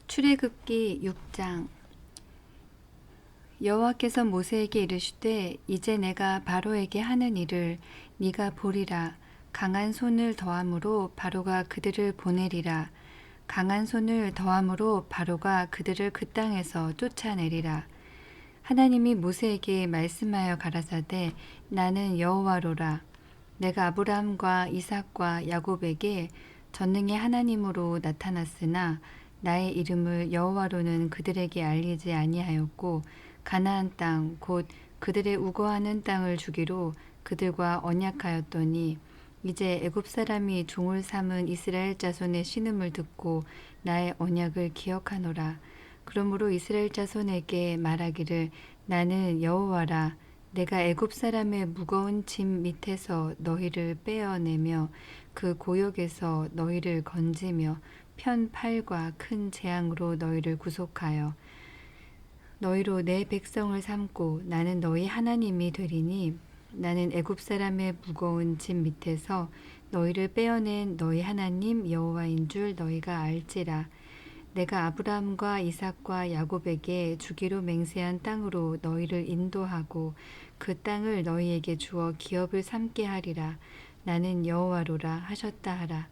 출애굽기 6장. 여호와께서 모세에게 이르시되 이제 내가 바로에게 하는 일을 네가 보리라. 강한 손을 더함으로 바로가 그들을 보내리라. 강한 손을 더함으로 바로가 그들을 그 땅에서 쫓아내리라. 하나님이 모세에게 말씀하여 가라사대 나는 여호와로라. 내가 아브라함과 이삭과 야곱에게 전능의 하나님으로 나타났으나 나의 이름을 여호와로는 그들에게 알리지 아니하였고 가나안 땅 곧 그들의 우거하는 땅을 주기로 그들과 언약하였더니 이제 애굽 사람이 종을 삼은 이스라엘 자손의 신음을 듣고 나의 언약을 기억하노라. 그러므로 이스라엘 자손에게 말하기를 나는 여호와라. 내가 애굽 사람의 무거운 짐 밑에서 너희를 빼어내며 그 고역에서 너희를 건지며 편 팔과 큰 재앙으로 너희를 구속하여 너희로 내 백성을 삼고 나는 너희 하나님이 되리니 나는 애굽 사람의 무거운 짐 밑에서 너희를 빼어낸 너희 하나님 여호와인 줄 너희가 알지라. 내가 아브라함과 이삭과 야곱에게 주기로 맹세한 땅으로 너희를 인도하고 그 땅을 너희에게 주어 기업을 삼게 하리라. 나는 여호와로라 하셨다 하라.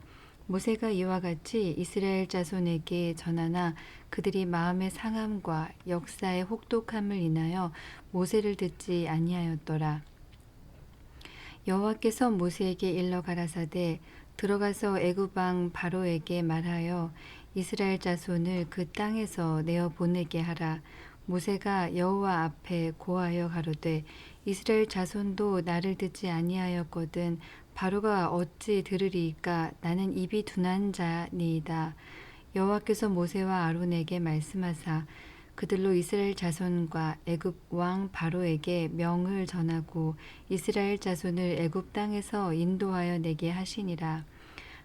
모세가 이와 같이 이스라엘 자손에게 전하나 그들이 마음의 상함과 역사의 혹독함을 인하여 모세를 듣지 아니하였더라. 여호와께서 모세에게 일러 가라사대 들어가서 애굽 왕 바로에게 말하여 이스라엘 자손을 그 땅에서 내어 보내게 하라. 모세가 여호와 앞에 고하여 가로되 이스라엘 자손도 나를 듣지 아니하였거든 바로가 어찌 들으리이까. 나는 입이 둔한 자니이다. 여호와께서 모세와 아론에게 말씀하사 그들로 이스라엘 자손과 애굽 왕 바로에게 명을 전하고 이스라엘 자손을 애굽 땅에서 인도하여 내게 하시니라.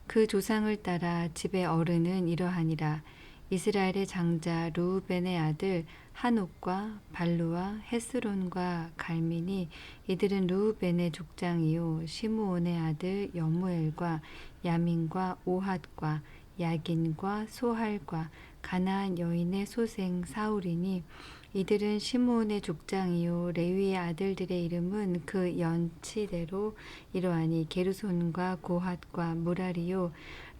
그 조상을 따라 집의 어른은 이러하니라. 이스라엘의 장자 르우벤의 아들 한옥과 발루와 헤스론과 갈민이 이들은 르우벤의 족장이요 시므온의 아들 여무엘과 야민과 오핫과 야긴과 소할과 가나안 여인의 소생 사울이니 이들은 시므온의 족장이요 레위의 아들들의 이름은 그 연치대로 이러하니 게르손과 고핫과 무라리요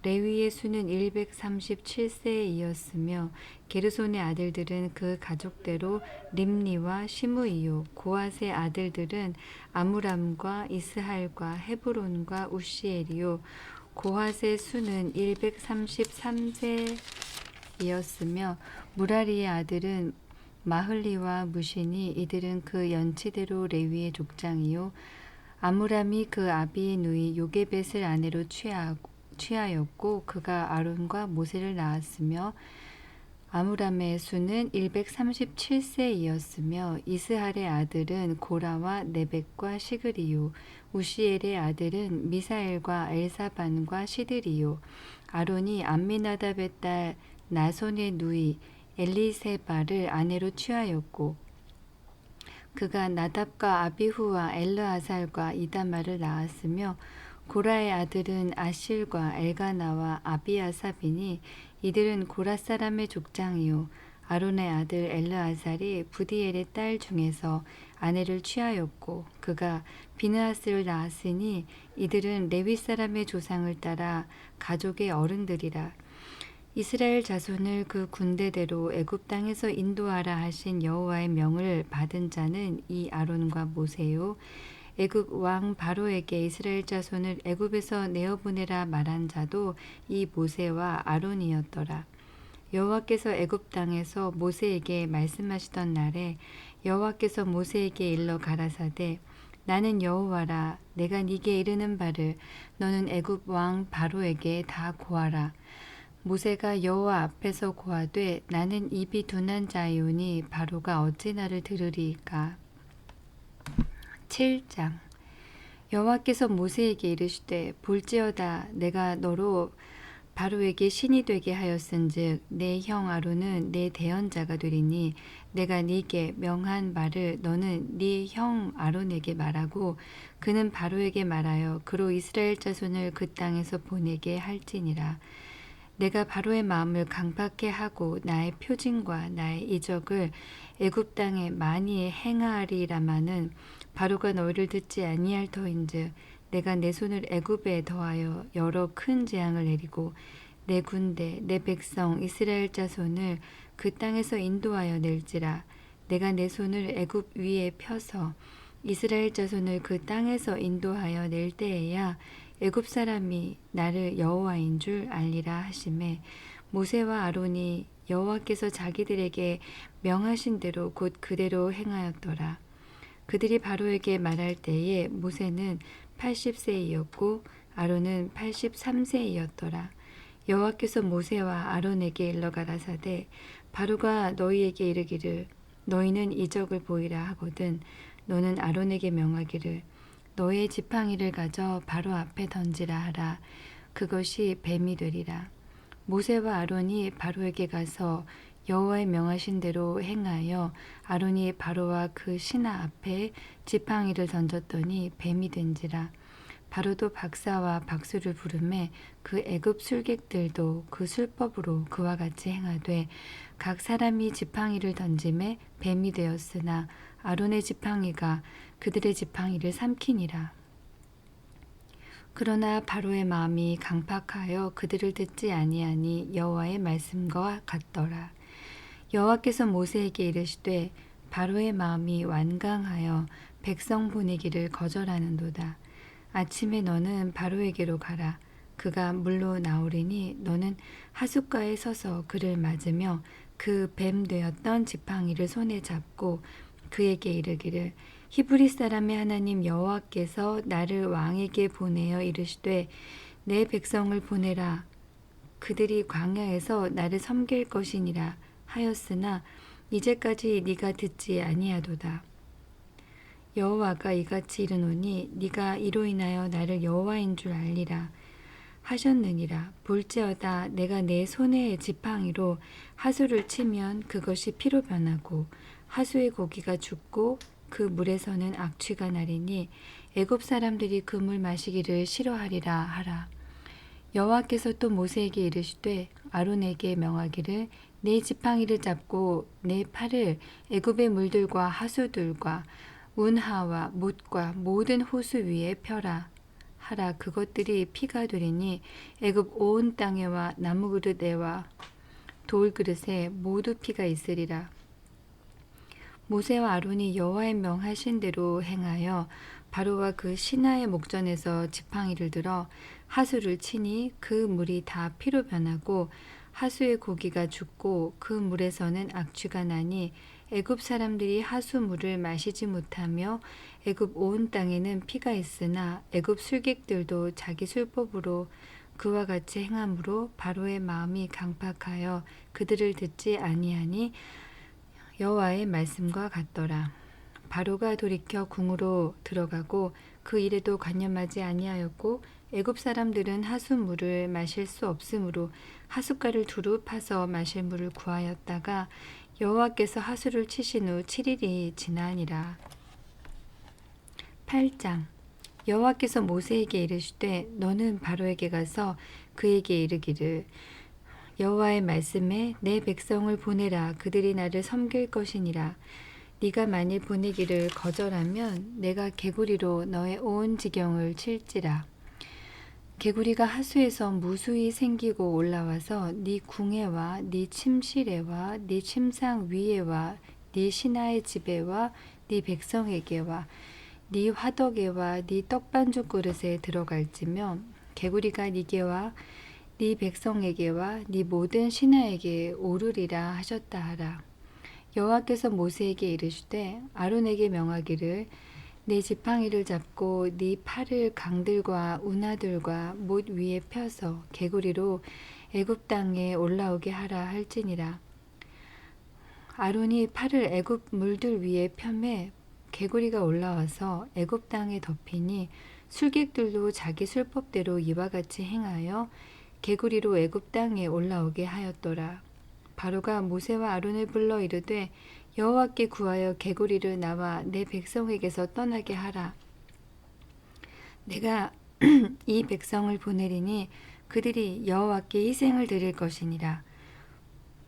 레위의 수는 137세이었으며 게르손의 아들들은 그 가족대로 림니와 시므이요 고핫의 아들들은 아므람과 이스할과 헤브론과 우시엘이요 고핫의 수는 133세이었으며 무라리의 아들은 마흘리와 무시니 이들은 그 연치대로 레위의 족장이요 아므람이 그 아비의 누이 요게벳을 아내로 취하였고 그가 아론과 모세를 낳았으며 아므람의 수는 137세이었으며 이스할의 아들은 고라와 네벡과 시그리요 우시엘의 아들은 미사엘과 엘사반과 시드리요 아론이 암미나답의 딸 나손의 누이 엘리세바를 아내로 취하였고 그가 나답과 아비후와 엘르아살과 이다말을 낳았으며 고라의 아들은 아실과 엘가나와 아비아삽이니 이들은 고라 사람의 족장이요 아론의 아들 엘르아살이 부디엘의 딸 중에서 아내를 취하였고 그가 비느하스를 낳았으니 이들은 레위 사람의 조상을 따라 가족의 어른들이라. 이스라엘 자손을 그 군대대로 애굽 땅에서 인도하라 하신 여호와의 명을 받은 자는 이 아론과 모세요. 애굽 왕 바로에게 이스라엘 자손을 애굽에서 내어보내라 말한 자도 이 모세와 아론이었더라. 여호와께서 애굽 땅에서 모세에게 말씀하시던 날에 여호와께서 모세에게 일러 가라사대 나는 여호와라. 내가 네게 이르는 바를 너는 애굽 왕 바로에게 다 고하라. 모세가 여호와 앞에서 고하되 나는 입이 둔한 자이오니 바로가 어찌 나를 들으리이까. 7장. 여호와께서 모세에게 이르시되 볼지어다 내가 너로 바로에게 신이 되게 하였은즉 내 형 아론은 내 대언자가 되리니 내가 네게 명한 말을 너는 네 형 아론에게 말하고 그는 바로에게 말하여 그로 이스라엘 자손을 그 땅에서 보내게 할지니라. 내가 바로의 마음을 강팍해 하고 나의 표징과 나의 이적을 애굽 땅에 많이 행하리라마는 바로가 너희를 듣지 아니할 터인즉 내가 내 손을 애굽에 더하여 여러 큰 재앙을 내리고 내 군대 내 백성 이스라엘 자손을 그 땅에서 인도하여 낼지라. 내가 내 손을 애굽 위에 펴서 이스라엘 자손을 그 땅에서 인도하여 낼 때에야 애굽 사람이 나를 여호와인 줄 알리라 하시매 모세와 아론이 여호와께서 자기들에게 명하신 대로 곧 그대로 행하였더라. 그들이 바로에게 말할 때에 모세는 80세이었고 아론은 83세이었더라. 여호와께서 모세와 아론에게 일러 가라사대 바로가 너희에게 이르기를 너희는 이적을 보이라 하거든 너는 아론에게 명하기를 너의 지팡이를 가져 바로 앞에 던지라 하라. 그것이 뱀이 되리라. 모세와 아론이 바로에게 가서 여호와의 명하신 대로 행하여 아론이 바로와 그 신하 앞에 지팡이를 던졌더니 뱀이 된지라. 바로도 박사와 박수를 부르매 그 애굽 술객들도 그 술법으로 그와 같이 행하되 각 사람이 지팡이를 던짐에 뱀이 되었으나 아론의 지팡이가 그들의 지팡이를 삼키니라. 그러나 바로의 마음이 강팍하여 그들을 듣지 아니하니 여호와의 말씀과 같더라. 여호와께서 모세에게 이르시되 바로의 마음이 완강하여 백성 보내기를 거절하는도다. 아침에 너는 바로에게로 가라. 그가 물로 나오리니 너는 하숫가에 서서 그를 맞으며 그 뱀 되었던 지팡이를 손에 잡고 그에게 이르기를 히브리 사람의 하나님 여호와께서 나를 왕에게 보내어 이르시되 내 백성을 보내라. 그들이 광야에서 나를 섬길 것이니라 하였으나 이제까지 네가 듣지 아니하도다. 여호와가 이같이 이르노니 네가 이로 인하여 나를 여호와인 줄 알리라 하셨느니라. 볼지어다 내가 내 손의 지팡이로 하수를 치면 그것이 피로 변하고 하수의 고기가 죽고 그 물에서는 악취가 나리니 애굽 사람들이 그 물 마시기를 싫어하리라 하라. 여호와께서 또 모세에게 이르시되 아론에게 명하기를 내 지팡이를 잡고 내 팔을 애굽의 물들과 하수들과 운하와 못과 모든 호수 위에 펴라 하라. 그것들이 피가 되리니 애굽 온 땅에와 나무 그릇에와 돌 그릇에 모두 피가 있으리라. 모세와 아론이 여호와의 명하신 대로 행하여 바로와 그 신하의 목전에서 지팡이를 들어 하수를 치니 그 물이 다 피로 변하고 하수의 고기가 죽고 그 물에서는 악취가 나니 애굽 사람들이 하수물을 마시지 못하며 애굽 온 땅에는 피가 있으나 애굽 술객들도 자기 술법으로 그와 같이 행함으로 바로의 마음이 강팍하여 그들을 듣지 아니하니 여호와의 말씀과 같더라. 바로가 돌이켜 궁으로 들어가고 그 일에도 관념하지 아니하였고 애굽 사람들은 하수물을 마실 수 없으므로 하숫가를 두루 파서 마실 물을 구하였다가 여호와께서 하수를 치신 후 7일이 지나니라. 8장. 여호와께서 모세에게 이르시되 너는 바로에게 가서 그에게 이르기를 여호와의 말씀에 내 백성을 보내라. 그들이 나를 섬길 것이니라. 네가 만일 보내기를 거절하면 내가 개구리로 너의 온 지경을 칠지라. 개구리가 하수에서 무수히 생기고 올라와서 네 궁에와 네 침실에와 네 침상 위에와 네 신하의 집에와 네 백성에게와 네 화덕에와 네 떡반죽 그릇에 들어갈지며 개구리가 네게와 네 백성에게와 네 모든 신하에게 오르리라 하셨다 하라. 여호와께서 모세에게 이르시되 아론에게 명하기를 내 지팡이를 잡고 네 팔을 강들과 운하들과 못 위에 펴서 개구리로 애굽 땅에 올라오게 하라 할지니라. 아론이 팔을 애굽 물들 위에 펴매 개구리가 올라와서 애굽 땅에 덮이니 술객들도 자기 술법대로 이와 같이 행하여 개구리로 애굽 땅에 올라오게 하였더라. 바로가 모세와 아론을 불러 이르되 여호와께 구하여 개구리를 나와 내 백성에게서 떠나게 하라. 내가 이 백성을 보내리니 그들이 여호와께 희생을 드릴 것이니라.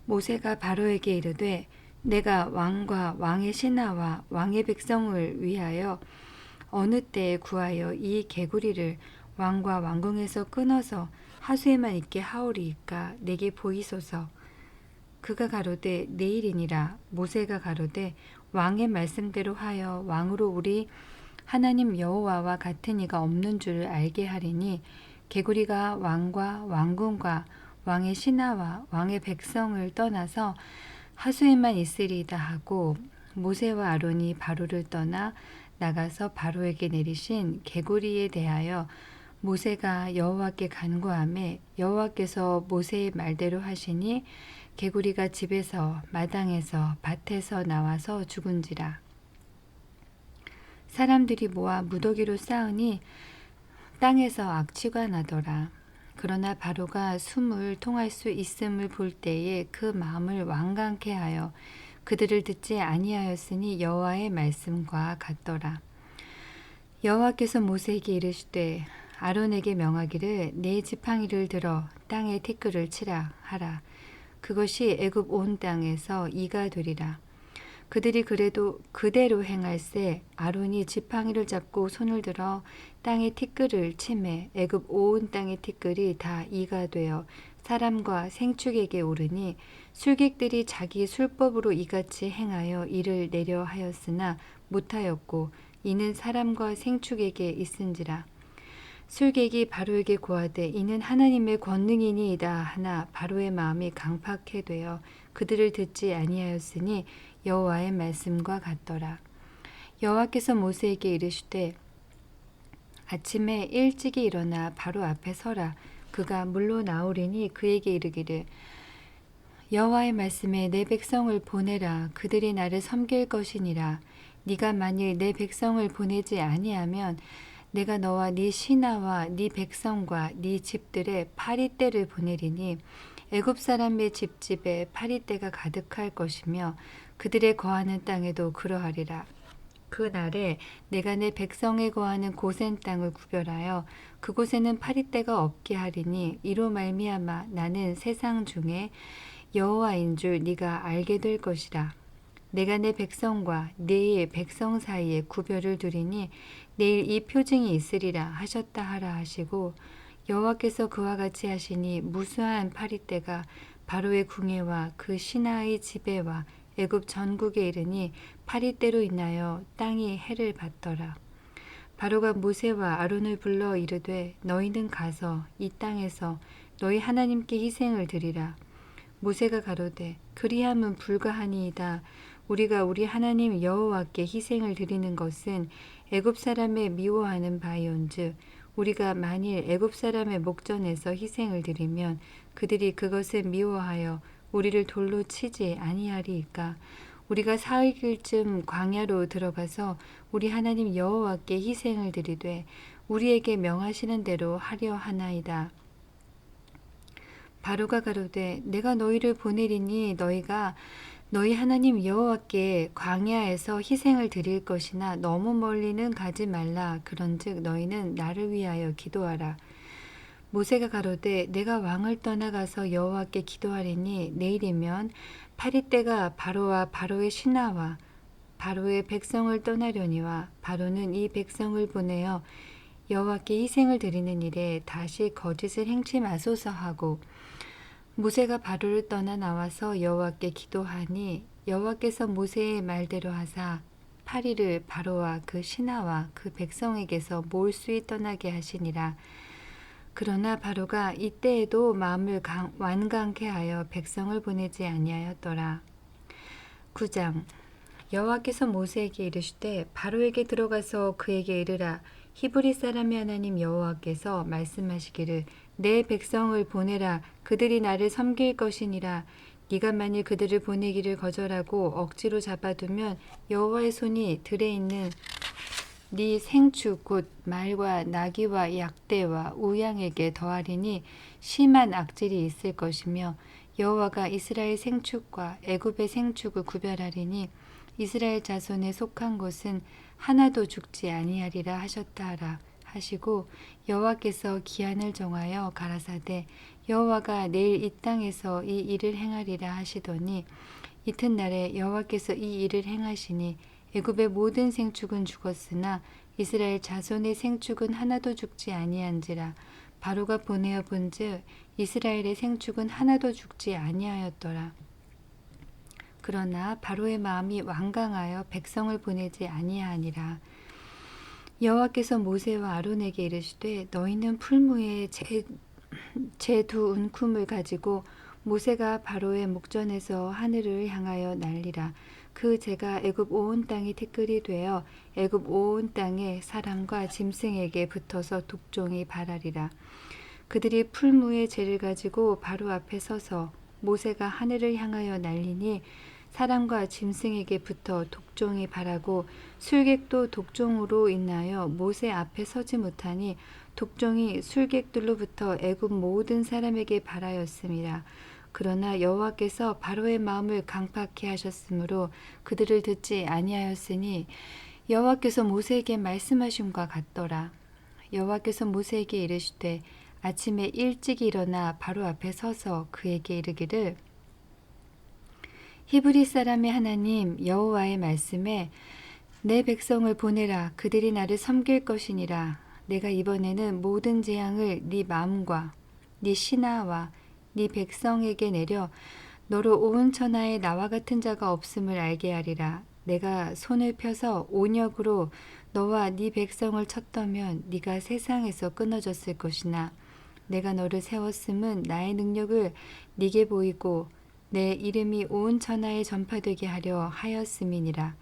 모세가 바로에게 이르되 내가 왕과 왕의 신하와 왕의 백성을 위하여 어느 때에 구하여 이 개구리를 왕과 왕궁에서 끊어서 하수에만 있게 하오리이까 내게 보이소서. 그가 가로되 내일이니라. 모세가 가로되 왕의 말씀대로 하여 왕으로 우리 하나님 여호와와 같은 이가 없는 줄을 알게 하리니 개구리가 왕과 왕궁과 왕의 신하와 왕의 백성을 떠나서 하수에만 있으리이다 하고 모세와 아론이 바로를 떠나 나가서 바로에게 내리신 개구리에 대하여 모세가 여호와께 간구하매 여호와께서 모세의 말대로 하시니 개구리가 집에서 마당에서 밭에서 나와서 죽은지라. 사람들이 모아 무더기로 쌓으니 땅에서 악취가 나더라. 그러나 바로가 숨을 통할 수 있음을 볼 때에 그 마음을 완강케 하여 그들을 듣지 아니하였으니 여호와의 말씀과 같더라. 여호와께서 모세에게 이르시되 아론에게 명하기를 내 지팡이를 들어 땅에 티끌을 치라 하라. 그것이 애굽 온 땅에서 이가 되리라. 그들이 그대로 행할세 아론이 지팡이를 잡고 손을 들어 땅에 티끌을 치매 애굽 온 땅의 티끌이 다 이가 되어 사람과 생축에게 오르니 술객들이 자기 술법으로 이같이 행하여 이를 내려 하였으나 못하였고 이는 사람과 생축에게 있은지라. 술객이 바로에게 고하되 이는 하나님의 권능이니이다 하나 바로의 마음이 강팍해 되어 그들을 듣지 아니하였으니 여호와의 말씀과 같더라. 여호와께서 모세에게 이르시되 아침에 일찍이 일어나 바로 앞에 서라. 그가 물로 나오리니 그에게 이르기를 여호와의 말씀에 내 백성을 보내라. 그들이 나를 섬길 것이니라. 네가 만일 내 백성을 보내지 아니하면 내가 너와 네 신하와 네 백성과 네 집들에 파리떼를 보내리니 애굽 사람의 집집에 파리떼가 가득할 것이며 그들의 거하는 땅에도 그러하리라. 그 날에 내가 내 백성에 거하는 고센 땅을 구별하여 그곳에는 파리떼가 없게 하리니 이로 말미암아 나는 세상 중에 여호와인 줄 네가 알게 될 것이라. 내가 내 백성과 네 백성 사이에 구별을 두리니 내일 이 표징이 있으리라 하셨다 하라 하시고 여호와께서 그와 같이 하시니 무수한 파리떼가 바로의 궁예와 그 신하의 지배와 애굽 전국에 이르니 파리떼로 인하여 땅이 해를 받더라. 바로가 모세와 아론을 불러 이르되 너희는 가서 이 땅에서 너희 하나님께 희생을 드리라. 모세가 가로되 그리함은 불가하니이다. 우리가 우리 하나님 여호와께 희생을 드리는 것은 애굽 사람의 미워하는 바이온즉 우리가 만일 애굽 사람의 목전에서 희생을 드리면 그들이 그것을 미워하여 우리를 돌로 치지 아니하리이까. 우리가 사흘쯤 광야로 들어가서 우리 하나님 여호와께 희생을 드리되 우리에게 명하시는 대로 하려 하나이다. 바로가 가로되 내가 너희를 보내리니 너희가 너희 하나님 여호와께 광야에서 희생을 드릴 것이나 너무 멀리는 가지 말라. 그런즉 너희는 나를 위하여 기도하라. 모세가 가로되 내가 왕을 떠나가서 여호와께 기도하리니 내일이면 파리떼가 바로와 바로의 신하와 바로의 백성을 떠나려니와 바로는 이 백성을 보내어 여호와께 희생을 드리는 일에 다시 거짓을 행치 마소서 하고 모세가 바로를 떠나 나와서 여호와께 기도하니 여호와께서 모세의 말대로 하사 파리를 바로와 그 신하와 그 백성에게서 몰수히 떠나게 하시니라. 그러나 바로가 이때에도 마음을 완강케 하여 백성을 보내지 아니하였더라. 9장 여호와께서 모세에게 이르시되 바로에게 들어가서 그에게 이르라. 히브리 사람의 하나님 여호와께서 말씀하시기를 내 백성을 보내라. 그들이 나를 섬길 것이니라. 네가 만일 그들을 보내기를 거절하고 억지로 잡아두면 여호와의 손이 들에 있는 네 생축 곧 말과 나귀와 약대와 우양에게 더하리니 심한 악질이 있을 것이며 여호와가 이스라엘 생축과 애굽의 생축을 구별하리니 이스라엘 자손에 속한 것은 하나도 죽지 아니하리라 하셨다 하라 하시고 여호와께서 기한을 정하여 가라사대 여호와가 내일 이 땅에서 이 일을 행하리라 하시더니 이튿날에 여호와께서 이 일을 행하시니 애굽의 모든 생축은 죽었으나 이스라엘 자손의 생축은 하나도 죽지 아니한지라. 바로가 보내어 본즉 이스라엘의 생축은 하나도 죽지 아니하였더라. 그러나 바로의 마음이 완강하여 백성을 보내지 아니하니라. 여호와께서 모세와 아론에게 이르시되 너희는 풀무에 제 두 은품을 가지고 모세가 바로의 목전에서 하늘을 향하여 날리라. 그 재가 애굽 온 땅이 티끌이 되어 애굽 온 땅에 사람과 짐승에게 붙어서 독종이 발하리라. 그들이 풀무의 재를 가지고 바로 앞에 서서 모세가 하늘을 향하여 날리니 사람과 짐승에게 붙어 독종이 발하고 술객도 독종으로 인하여 모세 앞에 서지 못하니 독종이 술객들로부터 애굽 모든 사람에게 발하였음이라. 그러나 여호와께서 바로의 마음을 강팍케 하셨으므로 그들을 듣지 아니하였으니 여호와께서 모세에게 말씀하심과 같더라. 여호와께서 모세에게 이르시되 아침에 일찍 일어나 바로 앞에 서서 그에게 이르기를 히브리 사람의 하나님 여호와의 말씀에 내 백성을 보내라. 그들이 나를 섬길 것이니라. 내가 이번에는 모든 재앙을 네 마음과 네 신하와 네 백성에게 내려 너로 온 천하에 나와 같은 자가 없음을 알게 하리라. 내가 손을 펴서 온역으로 너와 네 백성을 쳤더면 네가 세상에서 끊어졌을 것이나 내가 너를 세웠음은 나의 능력을 네게 보이고 내 이름이 온 천하에 전파되게 하려 하였음이니라.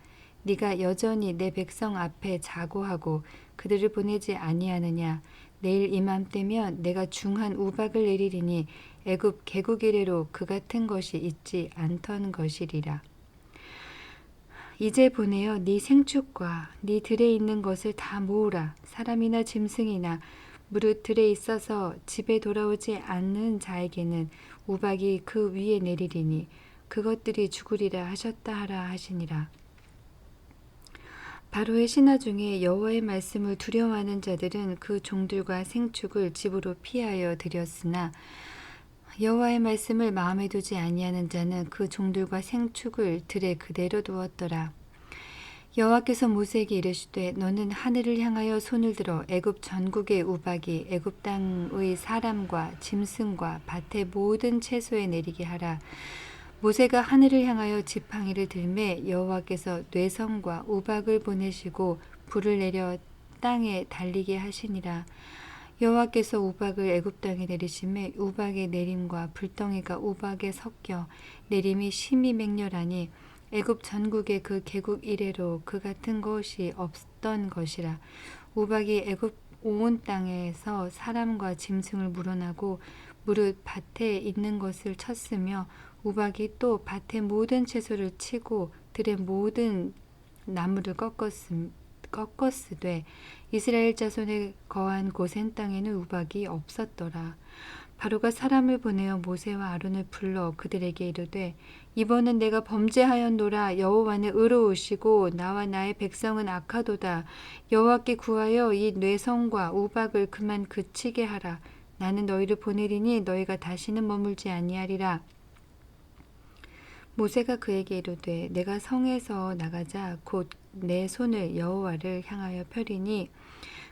네가 여전히 내 백성 앞에 자고하고 그들을 보내지 아니하느냐. 내일 이맘때면 내가 중한 우박을 내리리니 애굽 개국 이래로 그 같은 것이 있지 않던 것이리라. 이제 보내어 네 생축과 네 들에 있는 것을 다 모으라. 사람이나 짐승이나 무릇 들에 있어서 집에 돌아오지 않는 자에게는 우박이 그 위에 내리리니 그것들이 죽으리라 하셨다 하라 하시니라. 바로의 신하 중에 여호와의 말씀을 두려워하는 자들은 그 종들과 생축을 집으로 피하여 들였으나 여호와의 말씀을 마음에 두지 아니하는 자는 그 종들과 생축을 들에 그대로 두었더라. 여호와께서 모세에게 이르시되 너는 하늘을 향하여 손을 들어 애굽 전국의 우박이 애굽 땅의 사람과 짐승과 밭의 모든 채소에 내리게 하라. 모세가 하늘을 향하여 지팡이를 들매 여호와께서 뇌성과 우박을 보내시고 불을 내려 땅에 달리게 하시니라. 여호와께서 우박을 애굽 땅에 내리심에 우박의 내림과 불덩이가 우박에 섞여 내림이 심히 맹렬하니 애굽 전국에 그 개국 이래로 그 같은 것이 없던 것이라. 우박이 애굽 온 땅에서 사람과 짐승을 물어나고 무릇 밭에 있는 것을 쳤으며 우박이 또 밭의 모든 채소를 치고 들의 모든 나무를 꺾었으되 이스라엘 자손의 거한 고센 땅에는 우박이 없었더라. 바로가 사람을 보내어 모세와 아론을 불러 그들에게 이르되 이번은 내가 범죄하였노라. 여호와는 의로우시고 나와 나의 백성은 악하도다. 여호와께 구하여 이 뇌성과 우박을 그만 그치게 하라. 나는 너희를 보내리니 너희가 다시는 머물지 아니하리라. 모세가 그에게 이르되 내가 성에서 나가자 곧 내 손을 여호와를 향하여 펴리니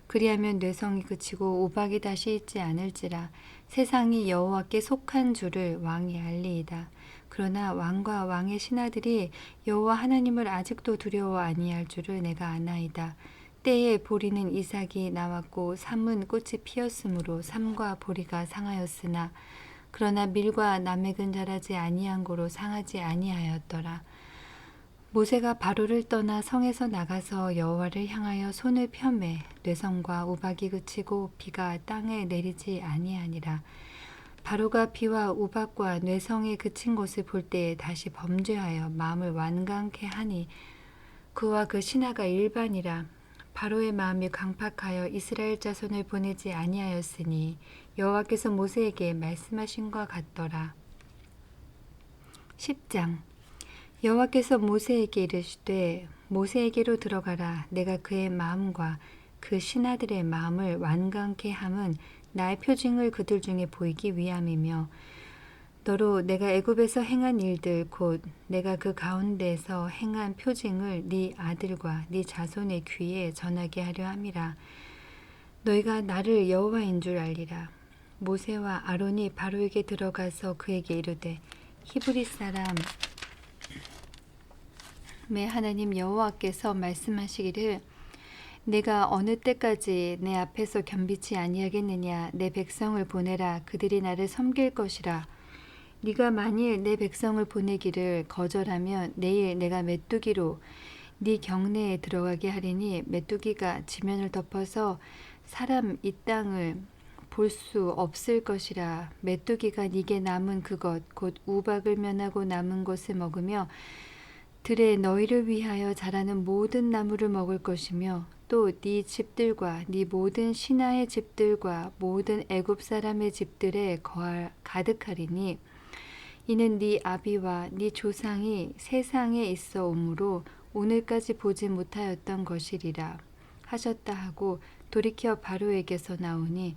그리하면 뇌성이 그치고 우박이 다시 있지 않을지라. 세상이 여호와께 속한 줄을 왕이 알리이다. 그러나 왕과 왕의 신하들이 여호와 하나님을 아직도 두려워 아니할 줄을 내가 아나이다. 때에 보리는 이삭이 나왔고 삼은 꽃이 피었으므로 삼과 보리가 상하였으나 그러나 밀과 나맥은 자라지 아니한 고로 상하지 아니하였더라. 모세가 바로를 떠나 성에서 나가서 여호와를 향하여 손을 펴매 뇌성과 우박이 그치고 비가 땅에 내리지 아니하니라. 바로가 비와 우박과 뇌성에 그친 것을 볼 때에 다시 범죄하여 마음을 완강케 하니 그와 그 신하가 일반이라. 바로의 마음이 강팍하여 이스라엘 자손을 보내지 아니하였으니 여호와께서 모세에게 말씀하신과 같더라. 10장 여호와께서 모세에게 이르시되 모세에게로 들어가라. 내가 그의 마음과 그 신하들의 마음을 완강케 함은 나의 표징을 그들 중에 보이기 위함이며 너로 내가 애굽에서 행한 일들 곧 내가 그 가운데서 행한 표징을 네 아들과 네 자손의 귀에 전하게 하려 함이라. 너희가 나를 여호와인 줄 알리라. 모세와 아론이 바로에게 들어가서 그에게 이르되 히브리 사람의 하나님 여호와께서 말씀하시기를 내가 어느 때까지 내 앞에서 겸비치 아니하겠느냐. 내 백성을 보내라. 그들이 나를 섬길 것이라. 네가 만일 내 백성을 보내기를 거절하면 내일 내가 메뚜기로 네 경내에 들어가게 하리니 메뚜기가 지면을 덮어서 사람 이 땅을 볼 수 없을 것이라. 메뚜기가 네게 남은 그것 곧 우박을 면하고 남은 것을 먹으며 들에 너희를 위하여 자라는 모든 나무를 먹을 것이며 또 네 집들과 네 모든 신하의 집들과 모든 애굽 사람의 집들에 가득하리니 이는 네 아비와 네 조상이 세상에 있어 오므로 오늘까지 보지 못하였던 것이리라 하셨다 하고 돌이켜 바로에게서 나오니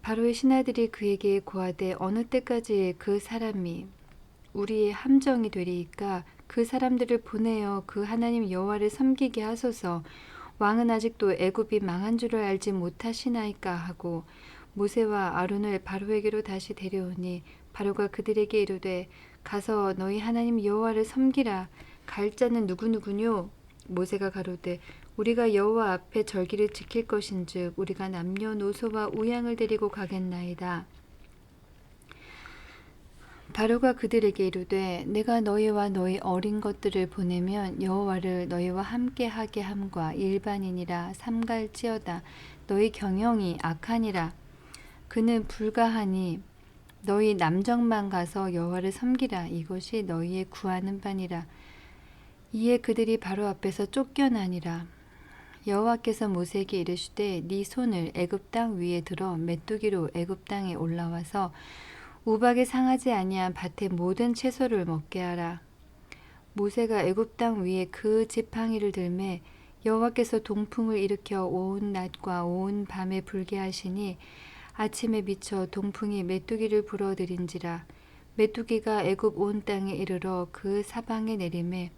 바로의 신하들이 그에게 고하되 어느 때까지 그 사람이 우리의 함정이 되리이까 그 사람들을 보내어 그 하나님 여호와를 섬기게 하소서. 왕은 아직도 애굽이 망한 줄을 알지 못하시나이까 하고 모세와 아론을 바로에게로 다시 데려오니 바로가 그들에게 이르되 가서 너희 하나님 여호와를 섬기라. 갈 자는 누구누구뇨? 모세가 가로되 우리가 여호와 앞에 절기를 지킬 것인즉 우리가 남녀노소와 우양을 데리고 가겠나이다. 바로가 그들에게 이르되 내가 너희와 너희 어린 것들을 보내면 여호와를 너희와 함께 하게 함과 일반인이라 삼갈지어다. 너희 경영이 악하니라. 그는 불가하니 너희 남정만 가서 여호와를 섬기라. 이것이 너희의 구하는 바니라. 이에 그들이 바로 앞에서 쫓겨나니라. 여호와께서 모세에게 이르시되 네 손을 애굽 땅 위에 들어 메뚜기로 애굽 땅에 올라와서 우박에 상하지 아니한 밭의 모든 채소를 먹게 하라. 모세가 애굽 땅 위에 그 지팡이를 들매 여호와께서 동풍을 일으켜 온 낮과 온 밤에 불게 하시니 아침에 미쳐 동풍이 메뚜기를 불어들인지라. 메뚜기가 애굽 온 땅에 이르러 그 사방에 내리매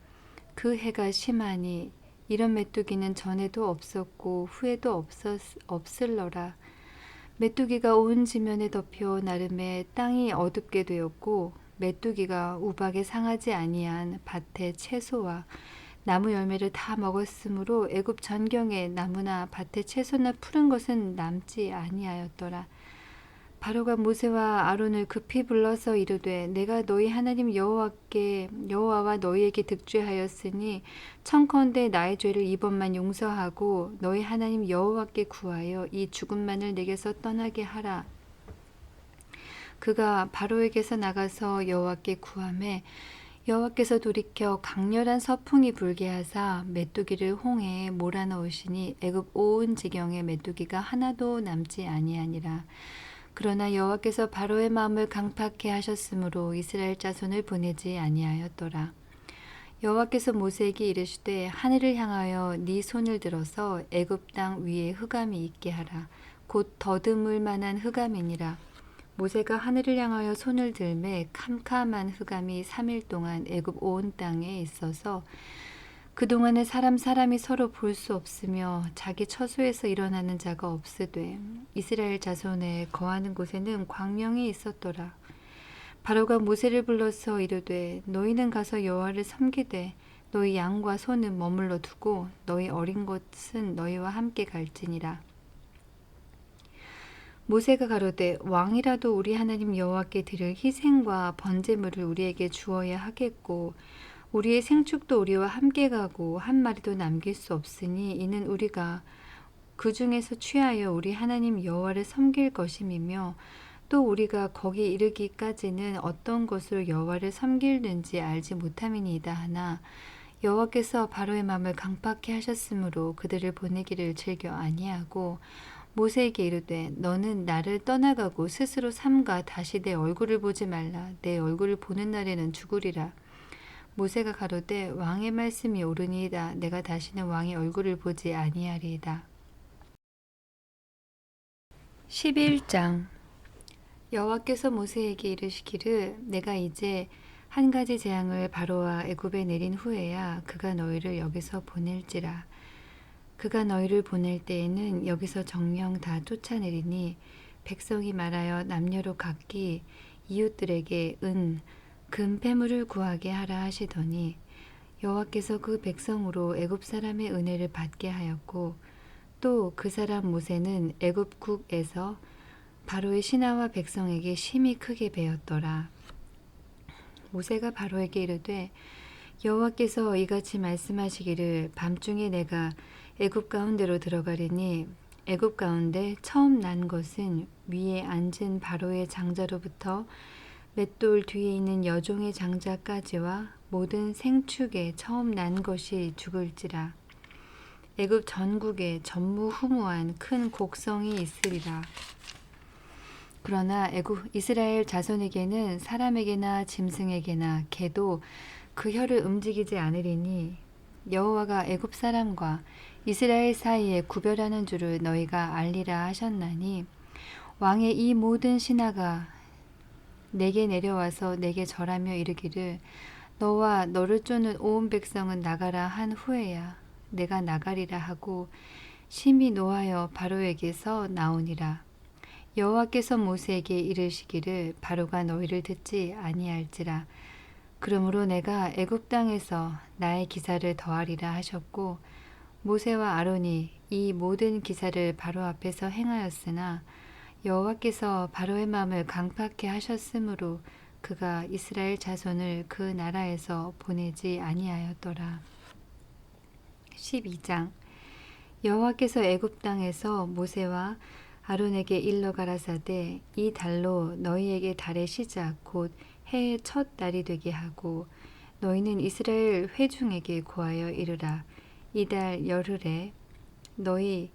그 해가 심하니 이런 메뚜기는 전에도 없었고 후에도 없을러라. 메뚜기가 온 지면에 덮여 나름에 땅이 어둡게 되었고 메뚜기가 우박에 상하지 아니한 밭의 채소와 나무 열매를 다 먹었으므로 애굽 전경에 나무나 밭의 채소나 푸른 것은 남지 아니하였더라. 바로가 모세와 아론을 급히 불러서 이르되 내가 너희 하나님 여호와와 너희에게 득죄하였으니 청컨대 나의 죄를 이번만 용서하고 너희 하나님 여호와께 구하여 이 죽음만을 내게서 떠나게 하라. 그가 바로에게서 나가서 여호와께 구하매 여호와께서 돌이켜 강렬한 서풍이 불게 하사 메뚜기를 홍해에 몰아넣으시니 애굽 온 지경에 메뚜기가 하나도 남지 아니하니라. 그러나 여호와께서 바로의 마음을 강팍해 하셨으므로 이스라엘 자손을 보내지 아니하였더라. 여호와께서 모세에게 이르시되 하늘을 향하여 네 손을 들어서 애굽 땅 위에 흑암이 있게 하라. 곧 더듬을 만한 흑암이니라. 모세가 하늘을 향하여 손을 들매 캄캄한 흑암이 3일 동안 애굽 온 땅에 있어서 그동안에 사람이 서로 볼 수 없으며 자기 처소에서 일어나는 자가 없으되 이스라엘 자손에 거하는 곳에는 광명이 있었더라. 바로가 모세를 불러서 이르되 너희는 가서 여호와를 섬기되 너희 양과 소는 머물러 두고 너희 어린 것은 너희와 함께 갈지니라. 모세가 가로되 왕이라도 우리 하나님 여호와께 드릴 희생과 번제물을 우리에게 주어야 하겠고 우리의 생축도 우리와 함께 가고 한 마리도 남길 수 없으니 이는 우리가 그 중에서 취하여 우리 하나님 여호와를 섬길 것임이며 또 우리가 거기 이르기까지는 어떤 것으로 여호와를 섬길는지 알지 못함이니이다 하나 여호와께서 바로의 마음을 강팍해 하셨으므로 그들을 보내기를 즐겨 아니하고 모세에게 이르되 너는 나를 떠나가고 스스로 삼가 다시 내 얼굴을 보지 말라. 내 얼굴을 보는 날에는 죽으리라. 모세가 가로되 왕의 말씀이 옳으니이다. 내가 다시는 왕의 얼굴을 보지 아니하리이다. 11장. 여호와께서 모세에게 이르시기를 내가 이제 한 가지 재앙을 바로와 애굽에 내린 후에야 그가 너희를 여기서 보낼지라. 그가 너희를 보낼 때에는 여기서 정령 다 쫓아내리니 백성이 말하여 남녀로 각기 이웃들에게 은, 금, 패물을 구하게 하라 하시더니 여호와께서 그 백성으로 애굽 사람의 은혜를 받게 하였고 또 그 사람 모세는 애굽국에서 바로의 신하와 백성에게 심히 크게 배웠더라. 모세가 바로에게 이르되 여호와께서 이같이 말씀하시기를 밤중에 내가 애굽 가운데로 들어가리니 애굽 가운데 처음 난 것은 위에 앉은 바로의 장자로부터 맷돌 뒤에 있는 여종의 장자까지와 모든 생축에 처음 난 것이 죽을지라. 애굽 전국에 전무후무한 큰 곡성이 있으리라. 그러나 애굽 이스라엘 자손에게는 사람에게나 짐승에게나 개도 그 혀를 움직이지 않으리니 여호와가 애굽 사람과 이스라엘 사이에 구별하는 줄을 너희가 알리라 하셨나니 왕의 이 모든 신하가 내게 내려와서 내게 절하며 이르기를 너와 너를 쫓는 온 백성은 나가라 한 후에야 내가 나가리라 하고 심히 노하여 바로에게서 나오니라. 여호와께서 모세에게 이르시기를 바로가 너희를 듣지 아니할지라. 그러므로 내가 애굽 땅에서 나의 기사를 더하리라 하셨고 모세와 아론이 이 모든 기사를 바로 앞에서 행하였으나 여호와께서 바로의 마음을 강팍해 하셨으므로 그가 이스라엘 자손을 그 나라에서 보내지 아니하였더라. 12장. 여호와께서 애굽 땅에서 모세와 아론에게 일러 가라사대 이 달로 너희에게 달의 시작 곧 해의 첫 날이 되게 하고 너희는 이스라엘 회중에게 고하여 이르라. 이달 열흘에 너희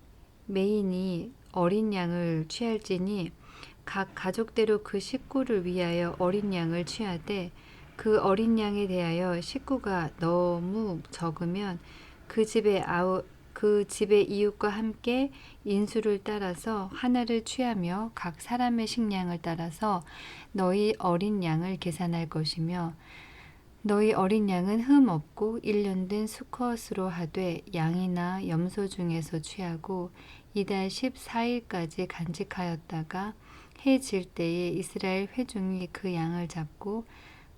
매인이 어린 양을 취할지니 각 가족대로 그 식구를 위하여 어린 양을 취하되 그 어린 양에 대하여 식구가 너무 적으면 그 집의 이웃과 함께 인수를 따라서 하나를 취하며 각 사람의 식량을 따라서 너희 어린 양을 계산할 것이며 너희 어린 양은 흠 없고 1년 된 수컷으로 하되 양이나 염소 중에서 취하고 이달 14일까지 간직하였다가 해 질 때에 이스라엘 회중이 그 양을 잡고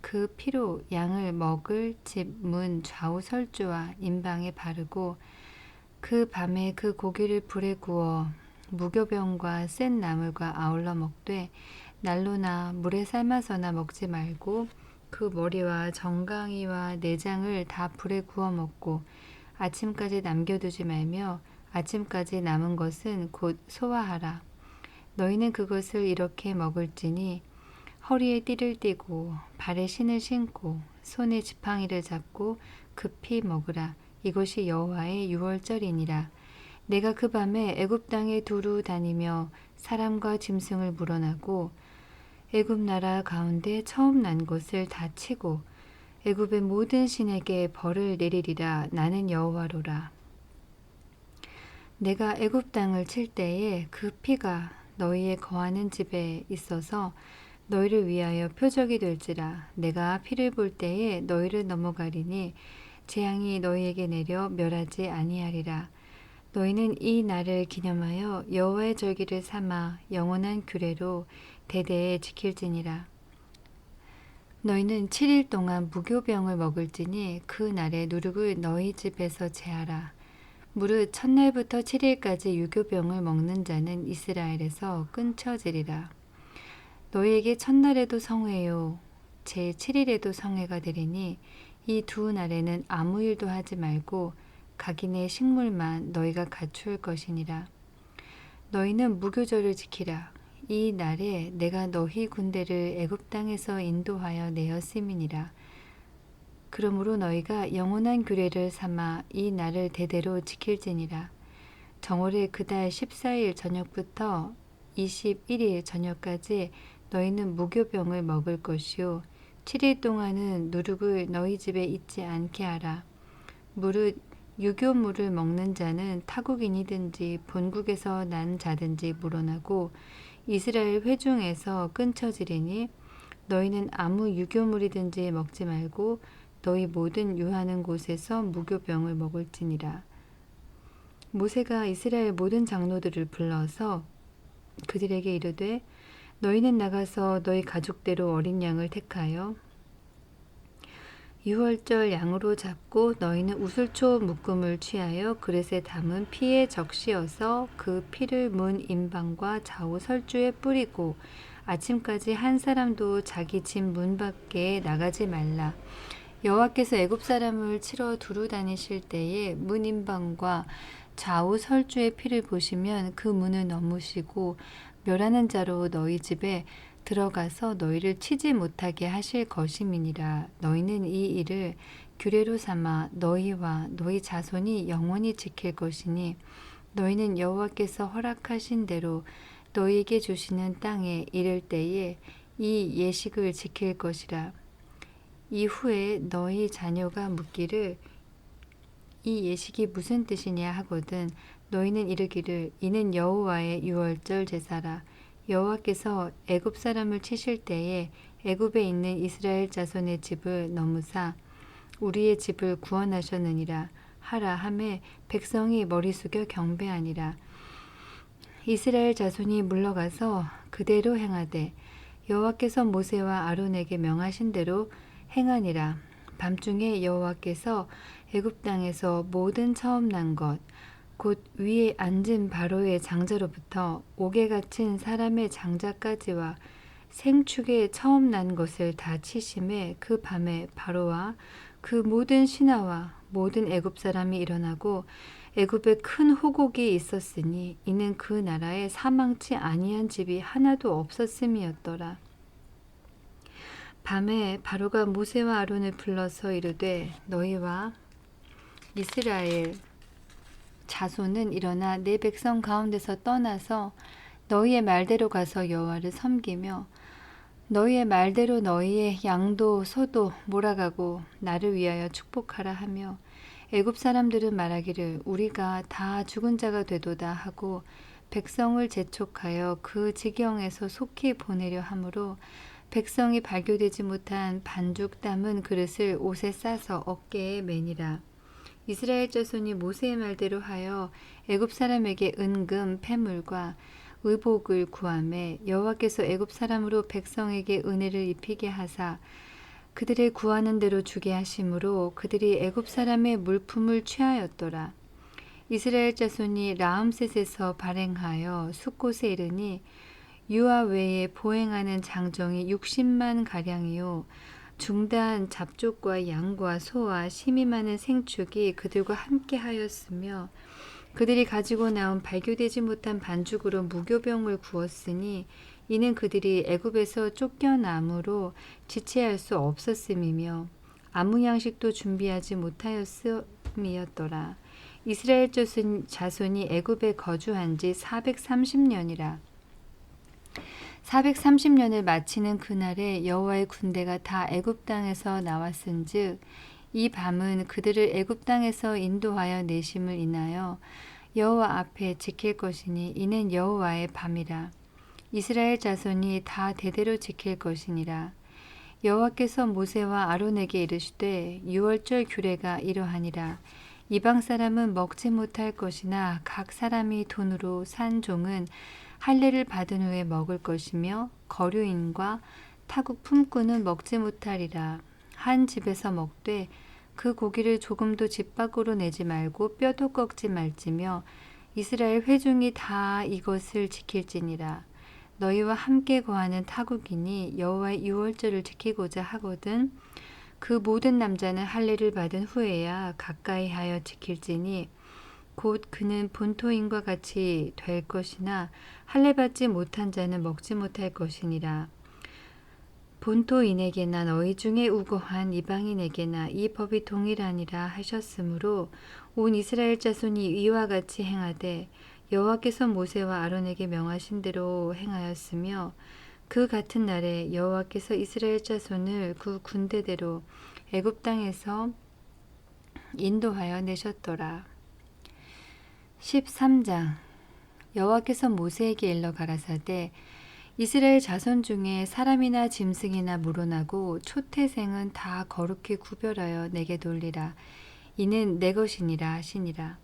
그 피로 양을 먹을 집 문 좌우 설주와 임방에 바르고 그 밤에 그 고기를 불에 구워 무교병과 센 나물과 아울러 먹되 난로나 물에 삶아서나 먹지 말고 그 머리와 정강이와 내장을 다 불에 구워 먹고 아침까지 남겨두지 말며 아침까지 남은 것은 곧 소화하라. 너희는 그것을 이렇게 먹을지니 허리에 띠를 띠고 발에 신을 신고 손에 지팡이를 잡고 급히 먹으라. 이것이 여호와의 유월절이니라. 내가 그 밤에 애굽 땅에 두루 다니며 사람과 짐승을 물어나고 애굽 나라 가운데 처음 난 것을 다 치고 애굽의 모든 신에게 벌을 내리리라. 나는 여호와로라. 내가 애굽 땅을 칠 때에 그 피가 너희의 거하는 집에 있어서 너희를 위하여 표적이 될지라. 내가 피를 볼 때에 너희를 넘어가리니 재앙이 너희에게 내려 멸하지 아니하리라. 너희는 이 날을 기념하여 여호와의 절기를 삼아 영원한 규례로 대대에 지킬지니라. 너희는 7일 동안 무교병을 먹을지니 그 날에 누룩을 너희 집에서 제하라. 무릇 첫날부터 7일까지 유교병을 먹는 자는 이스라엘에서 끊쳐지리라. 너희에게 첫날에도 성회요 제7일에도 성회가 되리니 이 두 날에는 아무 일도 하지 말고 각인의 식물만 너희가 갖추을 것이니라. 너희는 무교절을 지키라. 이 날에 내가 너희 군대를 애굽 땅에서 인도하여 내었음이니라. 그러므로 너희가 영원한 규례를 삼아 이 날을 대대로 지킬지니라. 정월의 그달 14일 저녁부터 21일 저녁까지 너희는 무교병을 먹을 것이요 7일 동안은 누룩을 너희 집에 있지 않게 하라. 무릇 유교물을 먹는 자는 타국인이든지 본국에서 난 자든지 물어나고 이스라엘 회중에서 끊쳐지리니 너희는 아무 유교물이든지 먹지 말고 너희 모든 유하는 곳에서 무교병을 먹을지니라. 모세가 이스라엘 모든 장로들을 불러서 그들에게 이르되 너희는 나가서 너희 가족대로 어린 양을 택하여 유월절 양으로 잡고 너희는 우슬초 묶음을 취하여 그릇에 담은 피에 적시어서 그 피를 문 임방과 좌우 설주에 뿌리고 아침까지 한 사람도 자기 집 문 밖에 나가지 말라. 여호와께서 애굽 사람을 치러 두루 다니실 때에 문 임방과 좌우 설주의 피를 보시면 그 문을 넘으시고 멸하는 자로 너희 집에 들어가서 너희를 치지 못하게 하실 것임이니라. 너희는 이 일을 규례로 삼아 너희와 너희 자손이 영원히 지킬 것이니 너희는 여호와께서 허락하신 대로 너희에게 주시는 땅에 이를 때에 이 예식을 지킬 것이라. 이후에 너희 자녀가 묻기를 이 예식이 무슨 뜻이냐 하거든 너희는 이르기를 이는 여호와의 유월절 제사라. 여호와께서 애굽 사람을 치실 때에 애굽에 있는 이스라엘 자손의 집을 넘으사 우리의 집을 구원하셨느니라 하라 하매 백성이 머리 숙여 경배하니라. 이스라엘 자손이 물러가서 그대로 행하되 여호와께서 모세와 아론에게 명하신 대로 행하니라. 밤중에 여호와께서 애굽 땅에서 모든 처음 난 것 곧 위에 앉은 바로의 장자로부터 옥에 갇힌 사람의 장자까지와 생축에 처음 난 것을 다 치심에 그 밤에 바로와 그 모든 신하와 모든 애굽 사람이 일어나고 애굽에 큰 호곡이 있었으니 이는 그 나라에 사망치 아니한 집이 하나도 없었음이었더라. 밤에 바로가 모세와 아론을 불러서 이르되 너희와 이스라엘 자손은 일어나 내 백성 가운데서 떠나서 너희의 말대로 가서 여호와를 섬기며 너희의 말대로 너희의 양도 소도 몰아가고 나를 위하여 축복하라 하며 애굽 사람들은 말하기를 우리가 다 죽은 자가 되도다 하고 백성을 재촉하여 그 지경에서 속히 보내려 하므로 백성이 발교되지 못한 반죽 담은 그릇을 옷에 싸서 어깨에 매니라. 이스라엘 자손이 모세의 말대로 하여 애굽 사람에게 은금 패물과 의복을 구하매 여호와께서 애굽 사람으로 백성에게 은혜를 입히게 하사 그들의 구하는 대로 주게 하심으로 그들이 애굽 사람의 물품을 취하였더라. 이스라엘 자손이 라암셋에서 발행하여 숫곳에 이르니 유아 외에 보행하는 장정이 60만 가량이요 중단 잡족과 양과 소와 심이 많은 생축이 그들과 함께 하였으며 그들이 가지고 나온 발교되지 못한 반죽으로 무교병을 구웠으니 이는 그들이 애굽에서 쫓겨남으로 지체할 수 없었음이며 아무 양식도 준비하지 못하였음이었더라. 이스라엘 자손이 애굽에 거주한 지 430년이라. 430년을 마치는 그날에 여호와의 군대가 다 애굽 땅에서 나왔은즉 이 밤은 그들을 애굽 땅에서 인도하여 내심을 인하여 여호와 앞에 지킬 것이니 이는 여호와의 밤이라. 이스라엘 자손이 다 대대로 지킬 것이니라. 여호와께서 모세와 아론에게 이르시되 유월절 규례가 이러하니라. 이방 사람은 먹지 못할 것이나 각 사람이 돈으로 산 종은 할례를 받은 후에 먹을 것이며 거류인과 타국 품꾼은 먹지 못하리라. 한 집에서 먹되 그 고기를 조금도 집 밖으로 내지 말고 뼈도 꺾지 말지며 이스라엘 회중이 다 이것을 지킬지니라. 너희와 함께 거하는 타국인이 여호와의 유월절을 지키고자 하거든 그 모든 남자는 할례를 받은 후에야 가까이 하여 지킬지니 곧 그는 본토인과 같이 될 것이나 할례 받지 못한 자는 먹지 못할 것이니라. 본토인에게나 너희 중에 우거한 이방인에게나 이 법이 동일하니라 하셨으므로 온 이스라엘 자손이 이와 같이 행하되 여호와께서 모세와 아론에게 명하신 대로 행하였으며 그 같은 날에 여호와께서 이스라엘 자손을 그 군대대로 애굽 땅에서 인도하여 내셨더라. 13장. 여호와께서 모세에게 일러 가라사대 이스라엘 자손 중에 사람이나 짐승이나 물어나고 초태생은 다 거룩히 구별하여 내게 돌리라. 이는 내 것이니라 하시니라.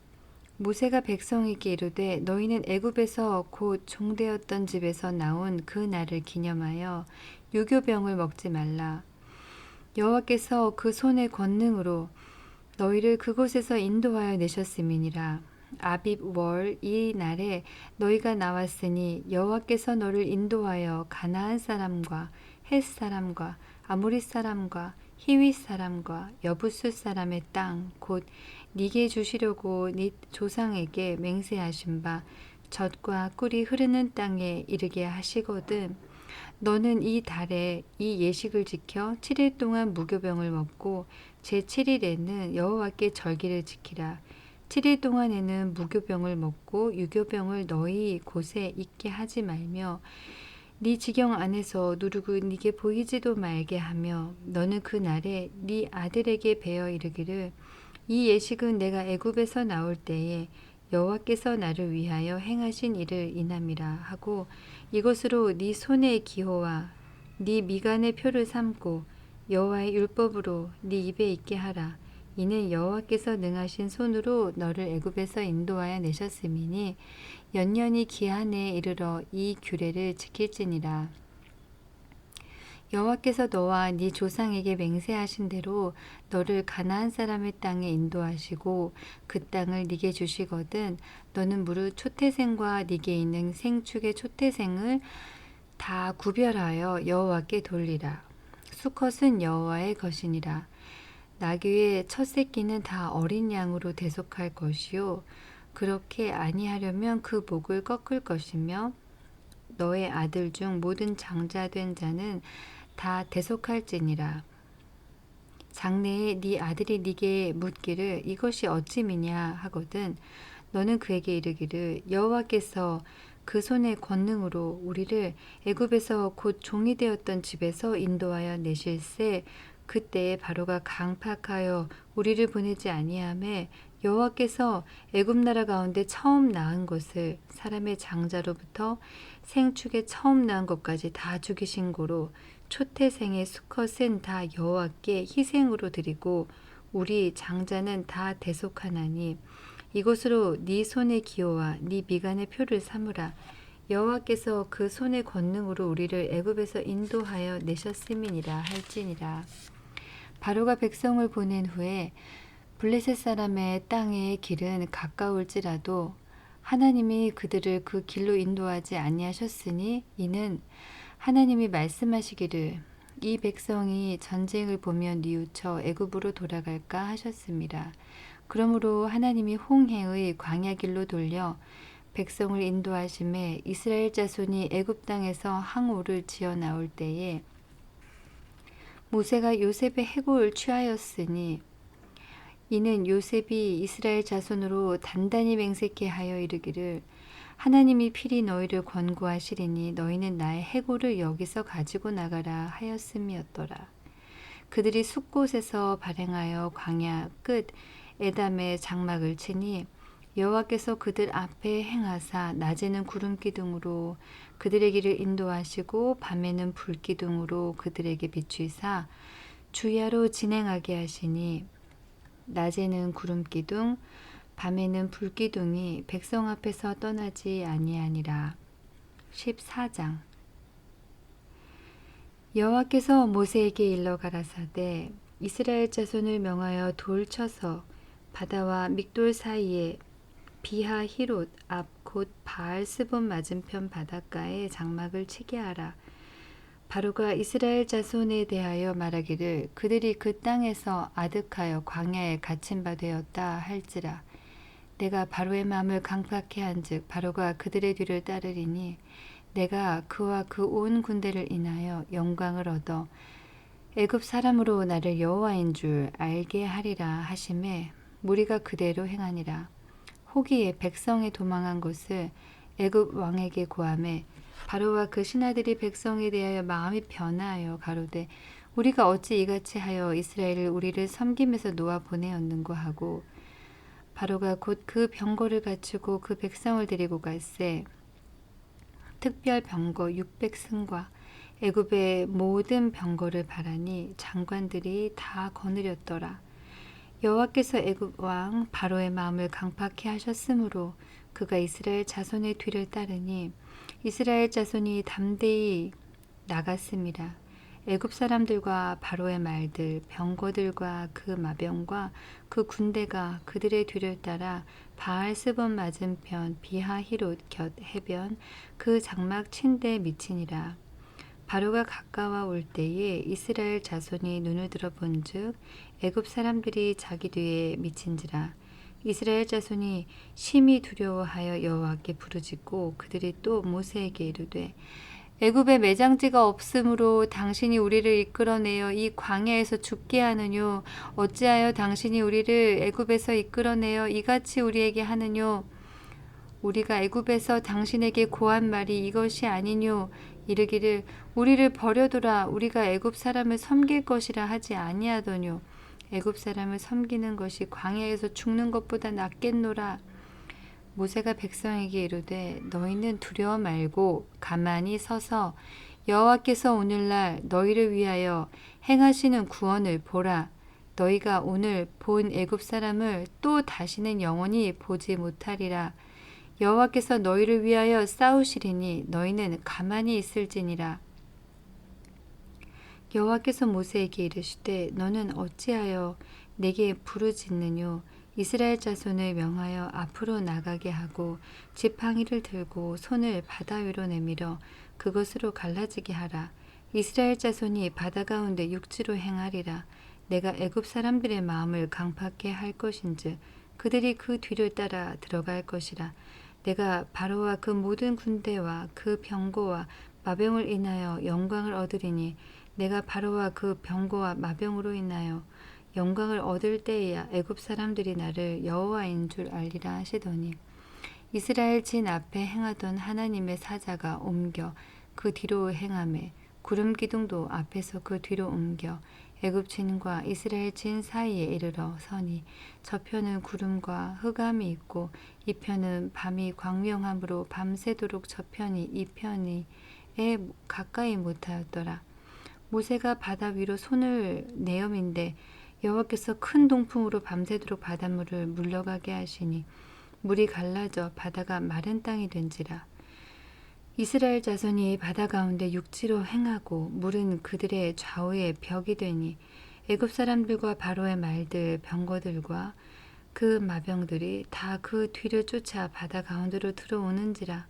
모세가 백성에게 이르되 너희는 애굽에서 곧 종되었던 집에서 나온 그 날을 기념하여 유교병을 먹지 말라. 여호와께서 그 손의 권능으로 너희를 그곳에서 인도하여 내셨음이니라. 아빕 월 이 날에 너희가 나왔으니 여호와께서 너를 인도하여 가나안 사람과 헷 사람과 아모리 사람과 히윗 사람과 여부스 사람의 땅 곧 네게 주시려고 네 조상에게 맹세하신 바 젖과 꿀이 흐르는 땅에 이르게 하시거든. 너는 이 달에 이 예식을 지켜 7일 동안 무교병을 먹고 제7일에는 여호와께 절기를 지키라. 7일 동안에는 무교병을 먹고 유교병을 너희 곳에 있게 하지 말며 네 지경 안에서 누르고 네게 보이지도 말게 하며 너는 그 날에 네 아들에게 베어 이르기를 이 예식은 내가 애굽에서 나올 때에 여호와께서 나를 위하여 행하신 일을 인함이라 하고 이것으로 네 손의 기호와 네 미간의 표를 삼고 여호와의 율법으로 네 입에 있게 하라. 이는 여호와께서 능하신 손으로 너를 애굽에서 인도하여 내셨음이니 연년이 기한에 이르러 이 규례를 지킬지니라. 여호와께서 너와 네 조상에게 맹세하신 대로 너를 가나안 사람의 땅에 인도하시고 그 땅을 네게 주시거든 너는 무릇 초태생과 네게 있는 생축의 초태생을 다 구별하여 여호와께 돌리라. 수컷은 여호와의 것이니라. 나귀의 첫 새끼는 다 어린 양으로 대속할 것이요 그렇게 아니하려면 그 목을 꺾을 것이며 너의 아들 중 모든 장자된 자는 다 대속할지니라. 장래에 네 아들이 네게 묻기를 이것이 어찌미냐 하거든 너는 그에게 이르기를 여호와께서 그 손의 권능으로 우리를 애굽에서 곧 종이 되었던 집에서 인도하여 내실세 그때에 바로가 강팍하여 우리를 보내지 아니하매 여호와께서 애굽 나라 가운데 처음 낳은 것을 사람의 장자로부터 생축에 처음 낳은 것까지 다 죽이신 고로 초태생의 수컷은 다 여호와께 희생으로 드리고 우리 장자는 다 대속하나니 이것으로 네 손의 기호와 네 미간의 표를 삼으라. 여호와께서 그 손의 권능으로 우리를 애굽에서 인도하여 내셨음이니라 할지니라. 바로가 백성을 보낸 후에 블레셋 사람의 땅의 길은 가까울지라도 하나님이 그들을 그 길로 인도하지 아니하셨으니 이는 하나님이 말씀하시기를 이 백성이 전쟁을 보면 뉘우쳐 애굽으로 돌아갈까 하셨습니다. 그러므로 하나님이 홍해의 광야 길로 돌려 백성을 인도하심에 이스라엘 자손이 애굽 땅에서 항오를 지어 나올 때에 모세가 요셉의 해골을 취하였으니 이는 요셉이 이스라엘 자손으로 단단히 맹세케 하여 이르기를 하나님이 필히 너희를 권고하시리니 너희는 나의 해골을 여기서 가지고 나가라 하였음이었더라. 그들이 숲곳에서 발행하여 광야 끝 에담에 장막을 치니 여호와께서 그들 앞에 행하사 낮에는 구름 기둥으로 그들의 길을 인도하시고 밤에는 불 기둥으로 그들에게 비추사 주야로 진행하게 하시니 낮에는 구름 기둥 밤에는 불 기둥이 백성 앞에서 떠나지 아니하니라. 14장. 여호와께서 모세에게 일러 가라사대 이스라엘 자손을 명하여 돌 쳐서 바다와 믹돌 사이에 비하 히롯 앞 곧 바알 스본 맞은편 바닷가에 장막을 치게 하라. 바로가 이스라엘 자손에 대하여 말하기를 그들이 그 땅에서 아득하여 광야에 갇힌 바 되었다 할지라. 내가 바로의 마음을 강팍해 한즉 바로가 그들의 뒤를 따르리니 내가 그와 그 온 군대를 인하여 영광을 얻어 애굽 사람으로 나를 여호와인 줄 알게 하리라 하심에 무리가 그대로 행하니라. 호기에 백성이 도망한 것을 애굽 왕에게 고하매 바로와 그 신하들이 백성에 대하여 마음이 변하여 가로되 우리가 어찌 이같이 하여 이스라엘을 우리를 섬김에서 놓아 보내었는고 하고 바로가 곧 그 병거를 갖추고 그 백성을 데리고 갈새 특별 병거 600승과 애굽의 모든 병거를 바라니 장관들이 다 거느렸더라. 여호와께서 애굽 왕 바로의 마음을 강팍해 하셨으므로 그가 이스라엘 자손의 뒤를 따르니 이스라엘 자손이 담대히 나갔음이라. 애굽 사람들과 바로의 말들, 병거들과 그 마병과 그 군대가 그들의 뒤를 따라 바알스본 맞은편 비하히롯 곁 해변 그 장막 친대에 미치니라. 바로가 가까워 올 때에 이스라엘 자손이 눈을 들어 본즉 애굽 사람들이 자기 뒤에 미친지라. 이스라엘 자손이 심히 두려워하여 여호와께 부르짖고 그들이 또 모세에게 이르되 애굽에 매장지가 없으므로 당신이 우리를 이끌어내어 이 광야에서 죽게 하느뇨. 어찌하여 당신이 우리를 애굽에서 이끌어내어 이같이 우리에게 하느뇨. 우리가 애굽에서 당신에게 고한 말이 이것이 아니뇨. 이르기를 우리를 버려두라. 우리가 애굽 사람을 섬길 것이라 하지 아니하더뇨. 애굽 사람을 섬기는 것이 광야에서 죽는 것보다 낫겠노라. 모세가 백성에게 이르되 너희는 두려워 말고 가만히 서서 여호와께서 오늘날 너희를 위하여 행하시는 구원을 보라. 너희가 오늘 본 애굽 사람을 또 다시는 영원히 보지 못하리라. 여호와께서 너희를 위하여 싸우시리니 너희는 가만히 있을지니라. 여호와께서 모세에게 이르시되 너는 어찌하여 내게 부르짖느뇨. 이스라엘 자손을 명하여 앞으로 나가게 하고 지팡이를 들고 손을 바다 위로 내밀어 그것으로 갈라지게 하라. 이스라엘 자손이 바다 가운데 육지로 행하리라. 내가 애굽 사람들의 마음을 강팍해 할 것인즉 그들이 그 뒤를 따라 들어갈 것이라. 내가 바로와 그 모든 군대와 그 병거와 마병을 인하여 영광을 얻으리니 내가 바로와 그 병거와 마병으로 인하여 영광을 얻을 때에야 애굽 사람들이 나를 여호와인 줄 알리라 하시더니 이스라엘 진 앞에 행하던 하나님의 사자가 옮겨 그 뒤로 행하매 구름 기둥도 앞에서 그 뒤로 옮겨 애굽 진과 이스라엘 진 사이에 이르러 서니 저편은 구름과 흑암이 있고 이편은 밤이 광명함으로 밤새도록 저편이 이편이에 가까이 못하였더라. 모세가 바다 위로 손을 내어민데 여호와께서 큰 동풍으로 밤새도록 바닷물을 물러가게 하시니 물이 갈라져 바다가 마른 땅이 된지라. 이스라엘 자손이 바다 가운데 육지로 행하고 물은 그들의 좌우에 벽이 되니 애굽 사람들과 바로의 말들 병거들과 그 마병들이 다 그 뒤를 쫓아 바다 가운데로 들어오는지라.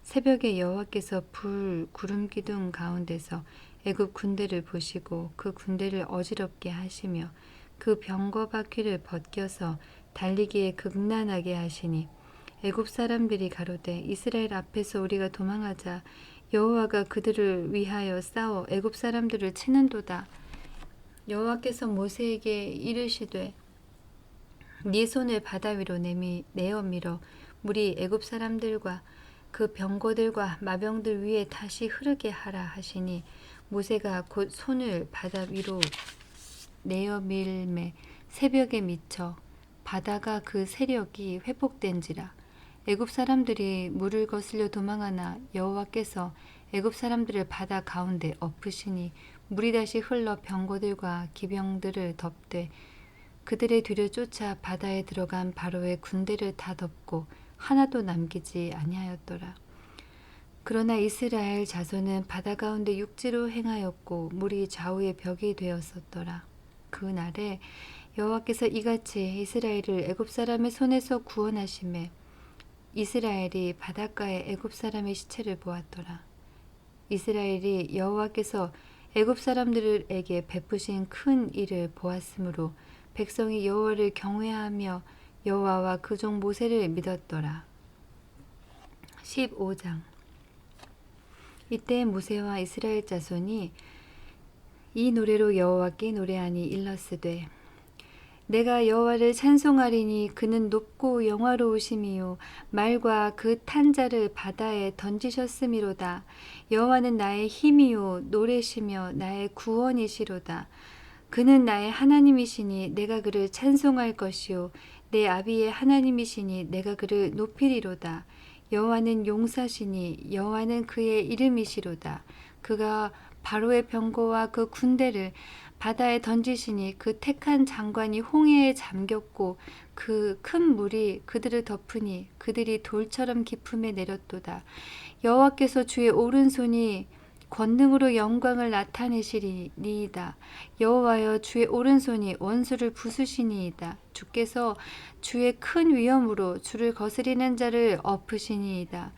새벽에 여호와께서 불 구름 기둥 가운데서 애굽 군대를 보시고 그 군대를 어지럽게 하시며 그 병거 바퀴를 벗겨서 달리기에 극난하게 하시니 애굽 사람들이 가로되 이스라엘 앞에서 우리가 도망하자. 여호와가 그들을 위하여 싸워 애굽 사람들을 치는도다. 여호와께서 모세에게 이르시되 네 손을 바다 위로 내어 밀어 물이 애굽 사람들과 그 병거들과 마병들 위에 다시 흐르게 하라 하시니 모세가 곧 손을 바다 위로 내어 밀매 새벽에 미쳐 바다가 그 세력이 회복된지라. 애굽 사람들이 물을 거슬려 도망하나 여호와께서 애굽 사람들을 바다 가운데 엎으시니 물이 다시 흘러 병거들과 기병들을 덮되 그들의 뒤를 쫓아 바다에 들어간 바로의 군대를 다 덮고 하나도 남기지 아니하였더라. 그러나 이스라엘 자손은 바다 가운데 육지로 행하였고 물이 좌우의 벽이 되었었더라. 그 날에 여호와께서 이같이 이스라엘을 애굽 사람의 손에서 구원하시매 이스라엘이 바닷가에 애굽 사람의 시체를 보았더라. 이스라엘이 여호와께서 애굽 사람들에게 베푸신 큰 일을 보았으므로 백성이 여호와를 경외하며 여호와와 그 종 모세를 믿었더라. 15장. 이때 모세와 이스라엘 자손이 이 노래로 여호와께 노래하니 일렀으되 내가 여호와를 찬송하리니 그는 높고 영화로우심이요 말과 그 탄 자를 바다에 던지셨음이로다. 여호와는 나의 힘이요 노래시며 나의 구원이시로다. 그는 나의 하나님이시니 내가 그를 찬송할 것이요 내 아비의 하나님이시니 내가 그를 높이리로다. 여호와는 용사시니 여호와는 그의 이름이시로다. 그가 바로의 병거와 그 군대를 바다에 던지시니 그 택한 장관이 홍해에 잠겼고 그 큰 물이 그들을 덮으니 그들이 돌처럼 깊음에 내렸도다. 여호와께서 주의 오른손이 권능으로 영광을 나타내시리이다. 여호와여 주의 오른손이 원수를 부수시니이다. 주께서 주의 큰 위엄으로 주를 거스리는 자를 엎으시니이다.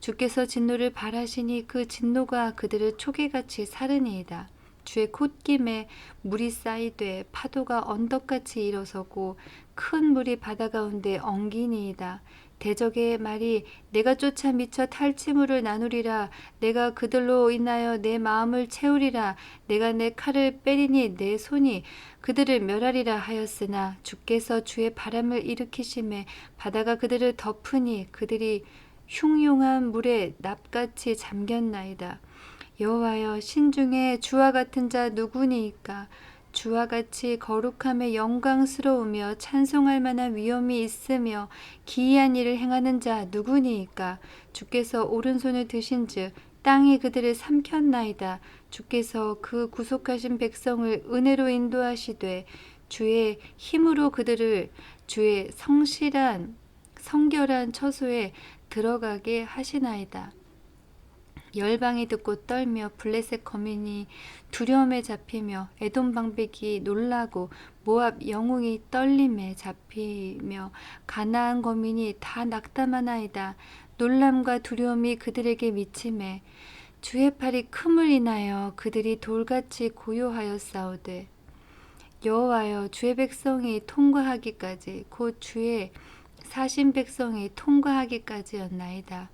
주께서 진노를 발하시니 그 진노가 그들을 초계같이 사르니이다. 주의 콧김에 물이 쌓이되 파도가 언덕같이 일어서고 큰 물이 바다 가운데 엉기니이다. 대적의 말이 내가 쫓아 미쳐 탈취물을 나누리라. 내가 그들로 인하여 내 마음을 채우리라. 내가 내 칼을 빼리니 내 손이 그들을 멸하리라 하였으나 주께서 주의 바람을 일으키심에 바다가 그들을 덮으니 그들이 흉용한 물에 납같이 잠겼나이다. 여호와여 신중에 주와 같은 자 누구니이까? 주와 같이 거룩함에 영광스러우며 찬송할 만한 위엄이 있으며 기이한 일을 행하는 자 누구니이까? 주께서 오른손을 드신즉 땅이 그들을 삼켰나이다. 주께서 그 구속하신 백성을 은혜로 인도하시되 주의 힘으로 그들을 주의 성결한 처소에 들어가게 하시나이다. 열방이 듣고 떨며 블레셋 거민이 두려움에 잡히며 에돔 방백이 놀라고 모압 영웅이 떨림에 잡히며 가나안 거민이 다 낙담하나이다. 놀람과 두려움이 그들에게 미침에 주의 팔이 큼을 인하여 그들이 돌같이 고요하였사오되 여호와여 주의 백성이 통과하기까지 곧 주의 사신 백성이 통과하기까지였나이다.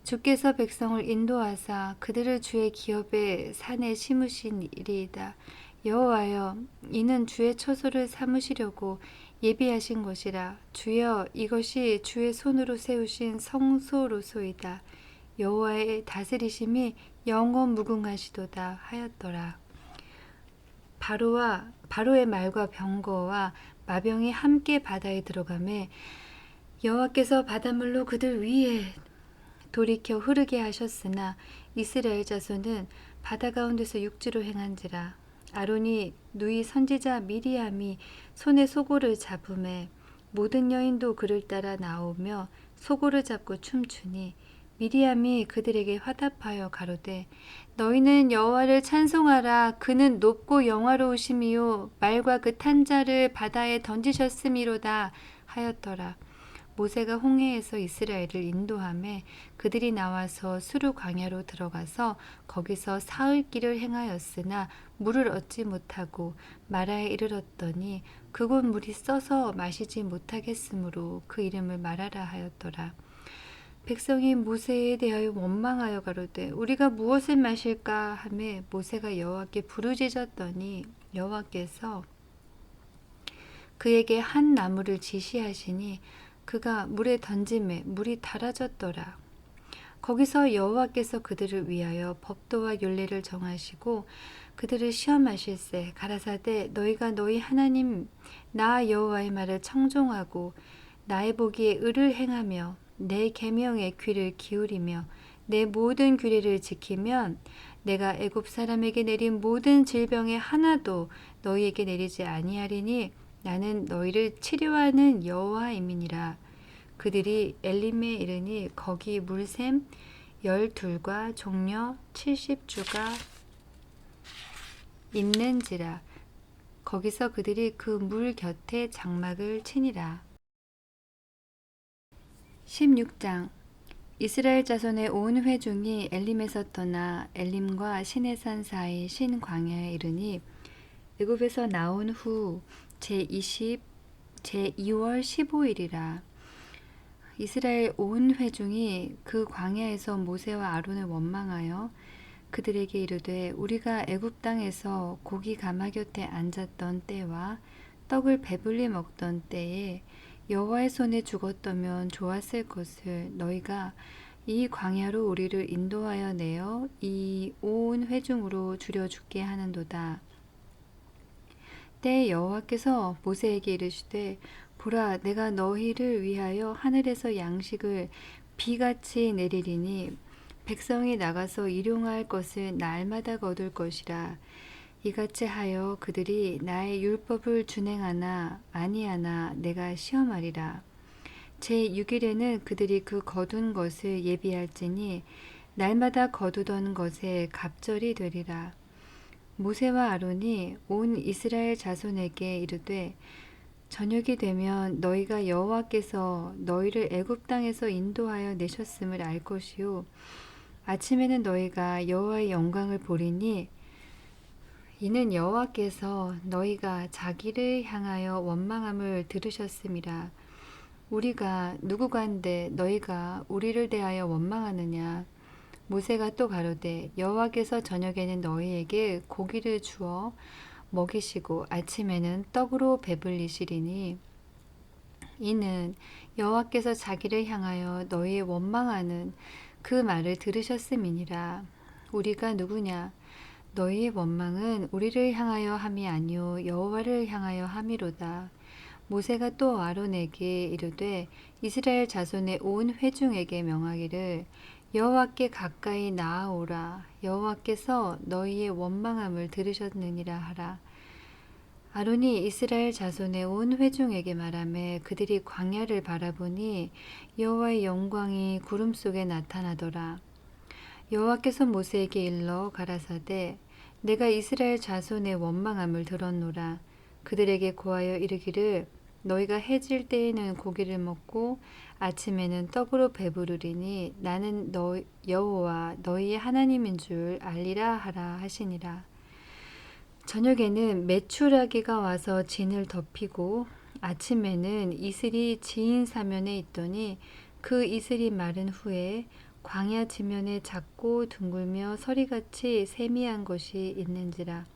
주께서 백성을 인도하사 그들을 주의 기업의 산에 심으시리이다. 여호와여 이는 주의 처소를 삼으시려고 예비하신 것이라. 주여 이것이 주의 손으로 세우신 성소로소이다. 여호와의 다스리심이 영원 무궁하시도다 하였더라. 바로의 말과 병거와 마병이 함께 바다에 들어가매 여호와께서 바닷물로 그들 위에 돌이켜 흐르게 하셨으나 이스라엘 자손은 바다 가운데서 육지로 행한지라. 아론이 누이 선지자 미리암이 손에 소고를 잡음에 모든 여인도 그를 따라 나오며 소고를 잡고 춤추니 미리암이 그들에게 화답하여 가로되 너희는 여호와를 찬송하라. 그는 높고 영화로우심이요 말과 그 탄 자를 바다에 던지셨음이로다 하였더라. 모세가 홍해에서 이스라엘을 인도하매 그들이 나와서 수르 광야로 들어가서 거기서 사흘 길을 행하였으나 물을 얻지 못하고 마라에 이르렀더니 그곳 물이 써서 마시지 못하겠으므로 그 이름을 마라라 하였더라. 백성이 모세에 대하여 원망하여 가로되 우리가 무엇을 마실까 하매 모세가 여호와께 부르짖었더니 여호와께서 그에게 한 나무를 지시하시니 그가 물에 던짐에 물이 달아졌더라. 거기서 여호와께서 그들을 위하여 법도와 율례를 정하시고 그들을 시험하실세 가라사대 너희가 너희 하나님 나 여호와의 말을 청종하고 나의 보기에 의를 행하며 내 계명에 귀를 기울이며 내 모든 규례를 지키면 내가 애굽 사람에게 내린 모든 질병의 하나도 너희에게 내리지 아니하리니 나는 너희를 치료하는 여호와임이니라. 그들이 엘림에 이르니 거기 물샘 12과 종려 70주가 있는지라. 거기서 그들이 그 물 곁에 장막을 치니라. 16장 이스라엘 자손의 온 회중이 엘림에서 떠나 엘림과 시내산 사이 신광야에 이르니 애굽에서 나온 후 제2월 15일이라. 이스라엘 온 회중이 그 광야에서 모세와 아론을 원망하여 그들에게 이르되 우리가 애굽 땅에서 고기 가마 곁에 앉았던 때와 떡을 배불리 먹던 때에 여호와의 손에 죽었다면 좋았을 것을 너희가 이 광야로 우리를 인도하여 내어 이 온 회중으로 줄여 죽게 하는도다. 때에 여호와께서 모세에게 이르시되 보라 내가 너희를 위하여 하늘에서 양식을 비같이 내리리니 백성이 나가서 일용할 것을 날마다 거둘 것이라. 이같이 하여 그들이 나의 율법을 준행하나 아니하나 내가 시험하리라. 제6일에는 그들이 그 거둔 것을 예비할지니 날마다 거두던 것에 갑절이 되리라. 모세와 아론이 온 이스라엘 자손에게 이르되 저녁이 되면 너희가 여호와께서 너희를 애굽 땅에서 인도하여 내셨음을 알 것이요 아침에는 너희가 여호와의 영광을 보리니 이는 여호와께서 너희가 자기를 향하여 원망함을 들으셨음이라. 우리가 누구간데 너희가 우리를 대하여 원망하느냐. 모세가 또 가로되 여호와께서 저녁에는 너희에게 고기를 주어 먹이시고 아침에는 떡으로 배불리시리니 이는 여호와께서 자기를 향하여 너희의 원망하는 그 말을 들으셨음이니라. 우리가 누구냐. 너희의 원망은 우리를 향하여 함이 아니요 여호와를 향하여 함이로다. 모세가 또 아론에게 이르되 이스라엘 자손의 온 회중에게 명하기를 여호와께 가까이 나아오라. 여호와께서 너희의 원망함을 들으셨느니라 하라. 아론이 이스라엘 자손의 온 회중에게 말하매 그들이 광야를 바라보니 여호와의 영광이 구름 속에 나타나더라. 여호와께서 모세에게 일러 가라사대 내가 이스라엘 자손의 원망함을 들었노라. 그들에게 고하여 이르기를 너희가 해질 때에는 고기를 먹고 아침에는 떡으로 배부르리니 나는 여호와 너희의 하나님인 줄 알리라 하라 하시니라. 저녁에는 메추라기가 와서 진을 덮이고 아침에는 이슬이 지인 사면에 있더니 그 이슬이 마른 후에 광야 지면에 작고 둥글며 서리같이 세미한 것이 있는지라.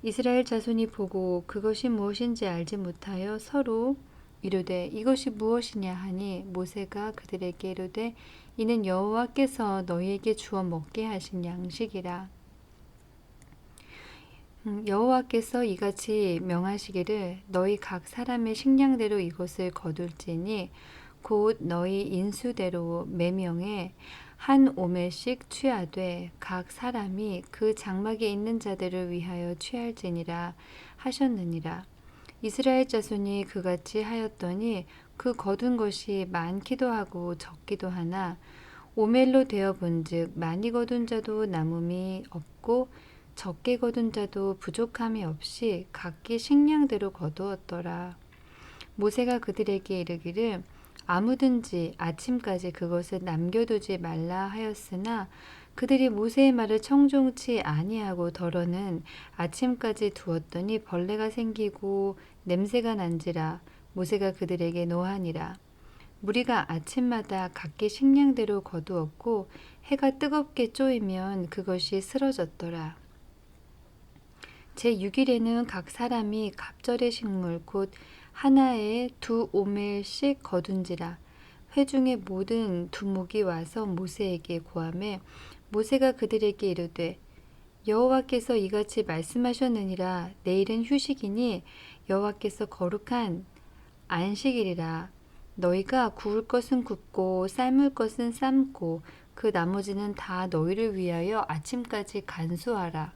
이스라엘 자손이 보고 그것이 무엇인지 알지 못하여 서로 이르되 이것이 무엇이냐 하니 모세가 그들에게 이르되 이는 여호와께서 너희에게 주어 먹게 하신 양식이라. 여호와께서 이같이 명하시기를 너희 각 사람의 식량대로 이것을 거둘지니 곧 너희 인수대로 매명에 한 오멜씩 취하되 각 사람이 그 장막에 있는 자들을 위하여 취할지니라 하셨느니라. 이스라엘 자손이 그같이 하였더니 그 거둔 것이 많기도 하고 적기도 하나 오멜로 되어 본즉 많이 거둔 자도 남음이 없고 적게 거둔 자도 부족함이 없이 각기 식량대로 거두었더라. 모세가 그들에게 이르기를 아무든지 아침까지 그것을 남겨두지 말라 하였으나 그들이 모세의 말을 청종치 아니하고 더러는 아침까지 두었더니 벌레가 생기고 냄새가 난지라. 모세가 그들에게 노하니라. 무리가 아침마다 각기 식량대로 거두었고 해가 뜨겁게 쪼이면 그것이 쓰러졌더라. 제6일에는 각 사람이 갑절의 식물 곧 하나에 2오멜씩 거둔지라. 회중의 모든 두목이 와서 모세에게 고하매 모세가 그들에게 이르되 여호와께서 이같이 말씀하셨느니라. 내일은 휴식이니 여호와께서 거룩한 안식일이라. 너희가 구울 것은 굽고 삶을 것은 삶고 그 나머지는 다 너희를 위하여 아침까지 간수하라.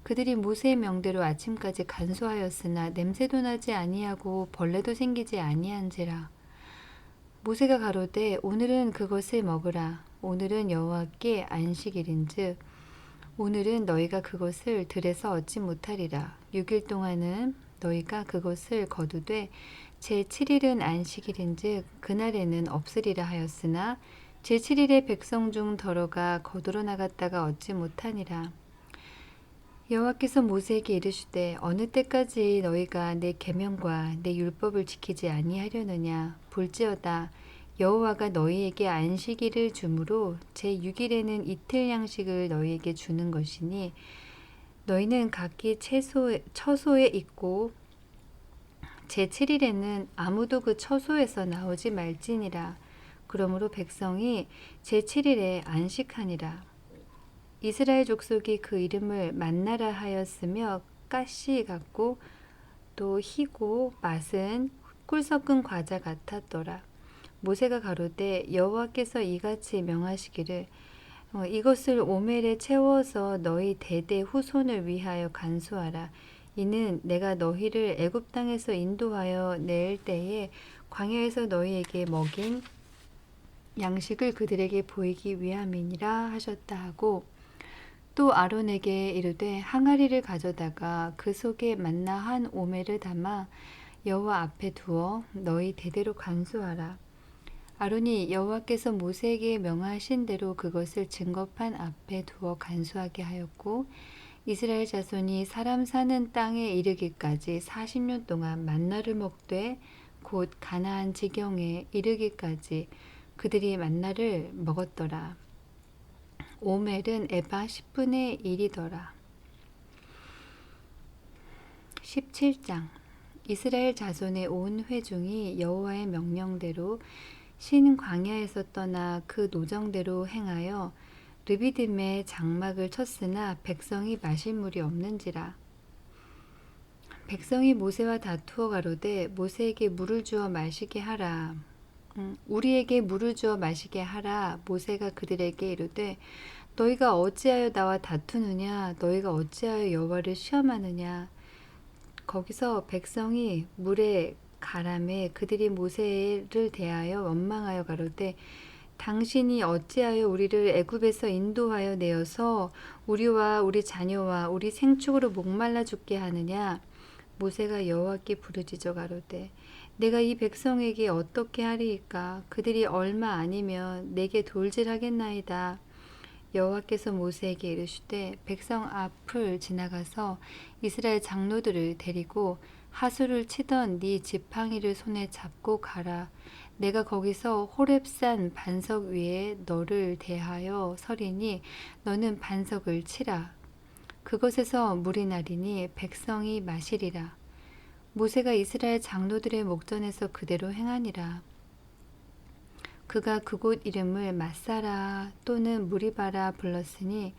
그들이 모세의 명대로 아침까지 간수하였으나 냄새도 나지 아니하고 벌레도 생기지 아니한지라. 모세가 가로되 오늘은 그것을 먹으라. 오늘은 여호와께 안식일인즉 오늘은 너희가 그것을 들에서 얻지 못하리라. 6일 동안은 너희가 그것을 거두되 제7일은 안식일인즉 그날에는 없으리라 하였으나 제7일에 백성 중 더러가 거두러 나갔다가 얻지 못하니라. 여호와께서 모세에게 이르시되 어느 때까지 너희가 내 계명과 내 율법을 지키지 아니하려느냐. 볼지어다 여호와가 너희에게 안식일을 주므로 제6일에는 이틀 양식을 너희에게 주는 것이니 너희는 각기 처소에 있고 제7일에는 아무도 그 처소에서 나오지 말지니라. 그러므로 백성이 제7일에 안식하니라. 이스라엘 족속이 그 이름을 만나라 하였으며 가시 같고 또 희고 맛은 꿀 섞은 과자 같았더라. 모세가 가로되 여호와께서 이같이 명하시기를 이것을 오멜에 채워서 너희 대대 후손을 위하여 간수하라. 이는 내가 너희를 애굽 땅에서 인도하여 낼 때에 광야에서 너희에게 먹인 양식을 그들에게 보이기 위함이니라 하셨다 하고 또 아론에게 이르되 항아리를 가져다가 그 속에 만나 한 오멜을 담아 여호와 앞에 두어 너희 대대로 간수하라. 아론이 여호와께서 모세에게 명하신 대로 그것을 증거판 앞에 두어 간수하게 하였고 이스라엘 자손이 사람 사는 땅에 이르기까지 40년 동안 만나를 먹되 곧 가나안 지경에 이르기까지 그들이 만나를 먹었더라. 오멜은 에바 10분의 1이더라. 17장 이스라엘 자손의 온 회중이 여호와의 명령대로 신 광야에서 떠나 그 노정대로 행하여 르비딤에 장막을 쳤으나 백성이 마실 물이 없는지라. 백성이 모세와 다투어 가로되 모세에게 물을 주어 마시게 하라. 우리에게 물을 주어 마시게 하라. 모세가 그들에게 이르되 너희가 어찌하여 나와 다투느냐? 너희가 어찌하여 여호와를 시험하느냐? 거기서 백성이 물에 가람에 그들이 모세를 대하여 원망하여 가로되 당신이 어찌하여 우리를 애굽에서 인도하여 내어서 우리와 우리 자녀와 우리 생축으로 목말라 죽게 하느냐? 모세가 여호와께 부르짖어 가로되 내가 이 백성에게 어떻게 하리이까? 그들이 얼마 아니면 내게 돌질하겠나이다. 여호와께서 모세에게 이르시되 백성 앞을 지나가서 이스라엘 장로들을 데리고 하수를 치던 네 지팡이를 손에 잡고 가라. 내가 거기서 호렙산 반석 위에 너를 대하여 서리니 너는 반석을 치라. 그것에서 물이 나리니 백성이 마시리라. 모세가 이스라엘 장로들의 목전에서 그대로 행하니라. 그가 그곳 이름을 마사라 또는 무리바라 불렀으니